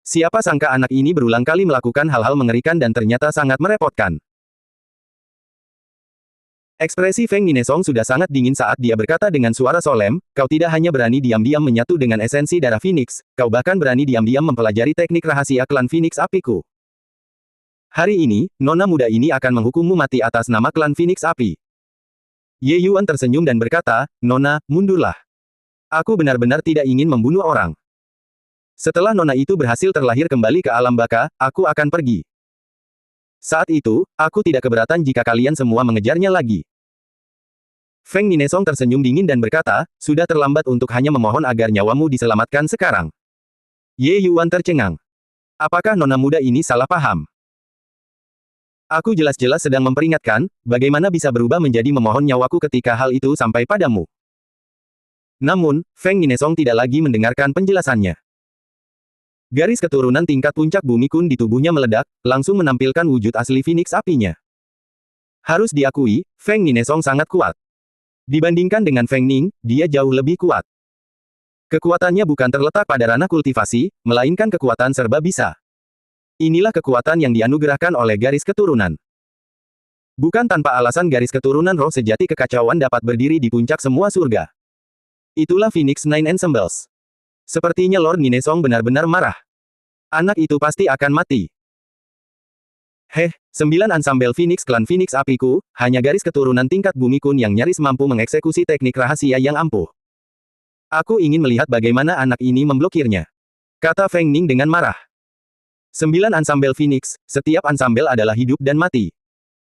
Speaker 1: Siapa sangka anak ini berulang kali melakukan hal-hal mengerikan dan ternyata sangat merepotkan. Ekspresi Feng Ninesong sudah sangat dingin saat dia berkata dengan suara solemn, kau tidak hanya berani diam-diam menyatu dengan esensi darah Phoenix, kau bahkan berani diam-diam mempelajari teknik rahasia klan Phoenix Apiku. Hari ini, nona muda ini akan menghukummu mati atas nama klan Phoenix Api. Ye Yuan tersenyum dan berkata, Nona, mundurlah. Aku benar-benar tidak ingin membunuh orang. Setelah nona itu berhasil terlahir kembali ke alam baka, aku akan pergi. Saat itu, aku tidak keberatan jika kalian semua mengejarnya lagi. Feng Ninesong tersenyum dingin dan berkata, sudah terlambat untuk hanya memohon agar nyawamu diselamatkan sekarang. Ye Yuan tercengang. Apakah nona muda ini salah paham? Aku jelas-jelas sedang memperingatkan, bagaimana bisa berubah menjadi memohon nyawaku ketika hal itu sampai padamu. Namun, Feng Ninesong tidak lagi mendengarkan penjelasannya. Garis keturunan tingkat puncak bumi kun di tubuhnya meledak, langsung menampilkan wujud asli Phoenix apinya. Harus diakui, Feng Ninesong sangat kuat. Dibandingkan dengan Feng Ning, dia jauh lebih kuat. Kekuatannya bukan terletak pada ranah kultivasi, melainkan kekuatan serba bisa. Inilah kekuatan yang dianugerahkan oleh garis keturunan. Bukan tanpa alasan garis keturunan roh sejati kekacauan dapat berdiri di puncak semua surga. Itulah Phoenix Nine Ensembles. Sepertinya Lord Ninesong benar-benar marah. Anak itu pasti akan mati. 9 ansambel Phoenix klan Phoenix Apiku, hanya garis keturunan tingkat bumi kun yang nyaris mampu mengeksekusi teknik rahasia yang ampuh. Aku ingin melihat bagaimana anak ini memblokirnya. Kata Feng Ning dengan marah. 9 ansambel Phoenix, setiap ansambel adalah hidup dan mati.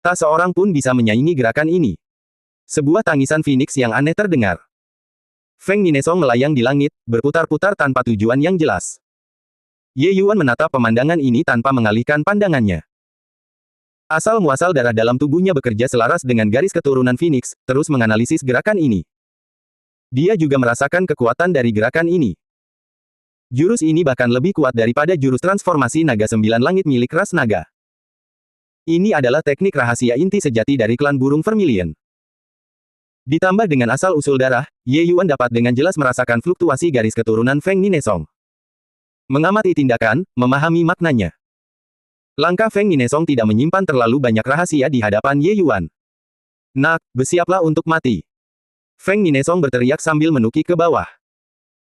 Speaker 1: Tak seorang pun bisa menyaingi gerakan ini. Sebuah tangisan Phoenix yang aneh terdengar. Feng Ninesong melayang di langit, berputar-putar tanpa tujuan yang jelas. Ye Yuan menatap pemandangan ini tanpa mengalihkan pandangannya. Asal-muasal darah dalam tubuhnya bekerja selaras dengan garis keturunan Phoenix, terus menganalisis gerakan ini. Dia juga merasakan kekuatan dari gerakan ini. Jurus ini bahkan lebih kuat daripada jurus transformasi naga 9 langit milik ras naga. Ini adalah teknik rahasia inti sejati dari klan burung Vermilion. Ditambah dengan asal-usul darah, Ye Yuan dapat dengan jelas merasakan fluktuasi garis keturunan Feng Ninesong. Mengamati tindakan, memahami maknanya. Langkah Feng Ninesong tidak menyimpan terlalu banyak rahasia di hadapan Ye Yuan. Nak, bersiaplah untuk mati. Feng Ninesong berteriak sambil menukik ke bawah.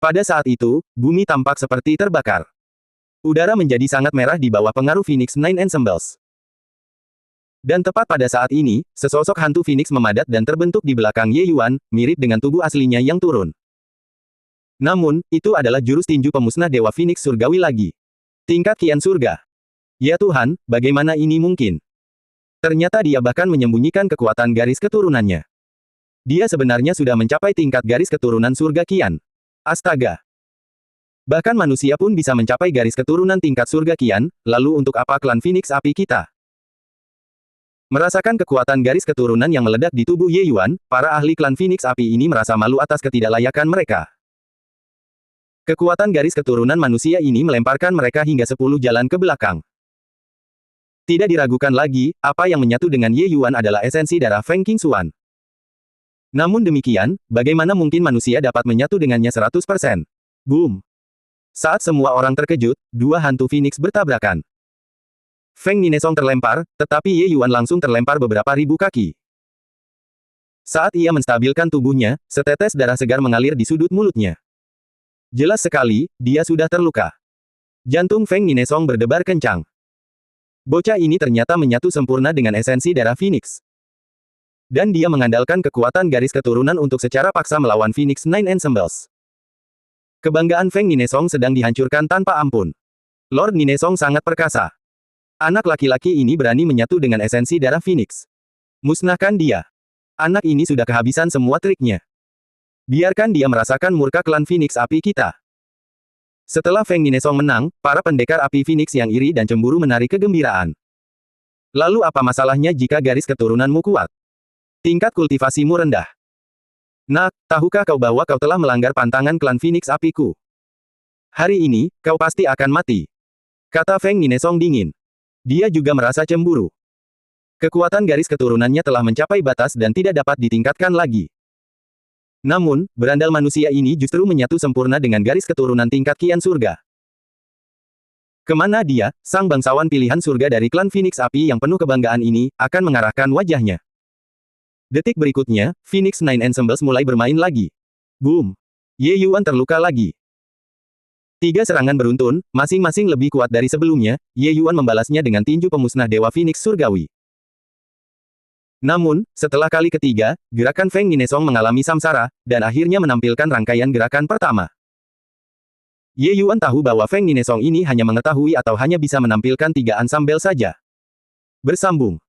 Speaker 1: Pada saat itu, bumi tampak seperti terbakar. Udara menjadi sangat merah di bawah pengaruh Phoenix Nine Ensembles. Dan tepat pada saat ini, sesosok hantu Phoenix memadat dan terbentuk di belakang Ye Yuan, mirip dengan tubuh aslinya yang turun. Namun, itu adalah jurus tinju pemusnah Dewa Phoenix Surgawi lagi. Tingkat kian surga. Ya Tuhan, bagaimana ini mungkin? Ternyata dia bahkan menyembunyikan kekuatan garis keturunannya. Dia sebenarnya sudah mencapai tingkat garis keturunan surga kian. Astaga! Bahkan manusia pun bisa mencapai garis keturunan tingkat surga kian, lalu untuk apa klan Phoenix Api kita? Merasakan kekuatan garis keturunan yang meledak di tubuh Ye Yuan, para ahli klan Phoenix Api ini merasa malu atas ketidaklayakan mereka. Kekuatan garis keturunan manusia ini melemparkan mereka hingga 10 jalan ke belakang. Tidak diragukan lagi, apa yang menyatu dengan Ye Yuan adalah esensi darah Feng Qingxuan. Namun demikian, bagaimana mungkin manusia dapat menyatu dengannya 100%? Boom! Saat semua orang terkejut, dua hantu Phoenix bertabrakan. Feng Ninesong terlempar, tetapi Ye Yuan langsung terlempar beberapa ribu kaki. Saat ia menstabilkan tubuhnya, setetes darah segar mengalir di sudut mulutnya. Jelas sekali, dia sudah terluka. Jantung Feng Ninesong berdebar kencang. Bocah ini ternyata menyatu sempurna dengan esensi darah Phoenix. Dan dia mengandalkan kekuatan garis keturunan untuk secara paksa melawan Phoenix Nine Ensembles. Kebanggaan Feng Ninesong sedang dihancurkan tanpa ampun. Lord Ninesong sangat perkasa. Anak laki-laki ini berani menyatu dengan esensi darah Phoenix. Musnahkan dia. Anak ini sudah kehabisan semua triknya. Biarkan dia merasakan murka klan Phoenix api kita. Setelah Feng Ninesong menang, para pendekar api Phoenix yang iri dan cemburu menarik kegembiraan. Lalu apa masalahnya jika garis keturunanmu kuat? Tingkat kultivasimu rendah. Nak, tahukah kau bahwa kau telah melanggar pantangan klan Phoenix apiku? Hari ini, kau pasti akan mati. Kata Feng Ninesong dingin. Dia juga merasa cemburu. Kekuatan garis keturunannya telah mencapai batas dan tidak dapat ditingkatkan lagi. Namun, berandal manusia ini justru menyatu sempurna dengan garis keturunan tingkat kian surga. Kemana dia, sang bangsawan pilihan surga dari klan Phoenix api yang penuh kebanggaan ini, akan mengarahkan wajahnya. Detik berikutnya, Phoenix Nine Ensembles mulai bermain lagi. Boom! Ye Yuan terluka lagi. 3 serangan beruntun, masing-masing lebih kuat dari sebelumnya, Ye Yuan membalasnya dengan tinju pemusnah Dewa Phoenix Surgawi. Namun, setelah kali ketiga, gerakan Feng Ninesong mengalami samsara, dan akhirnya menampilkan rangkaian gerakan pertama. Ye Yuan tahu bahwa Feng Ninesong ini hanya mengetahui atau hanya bisa menampilkan 3 ansambel saja. Bersambung.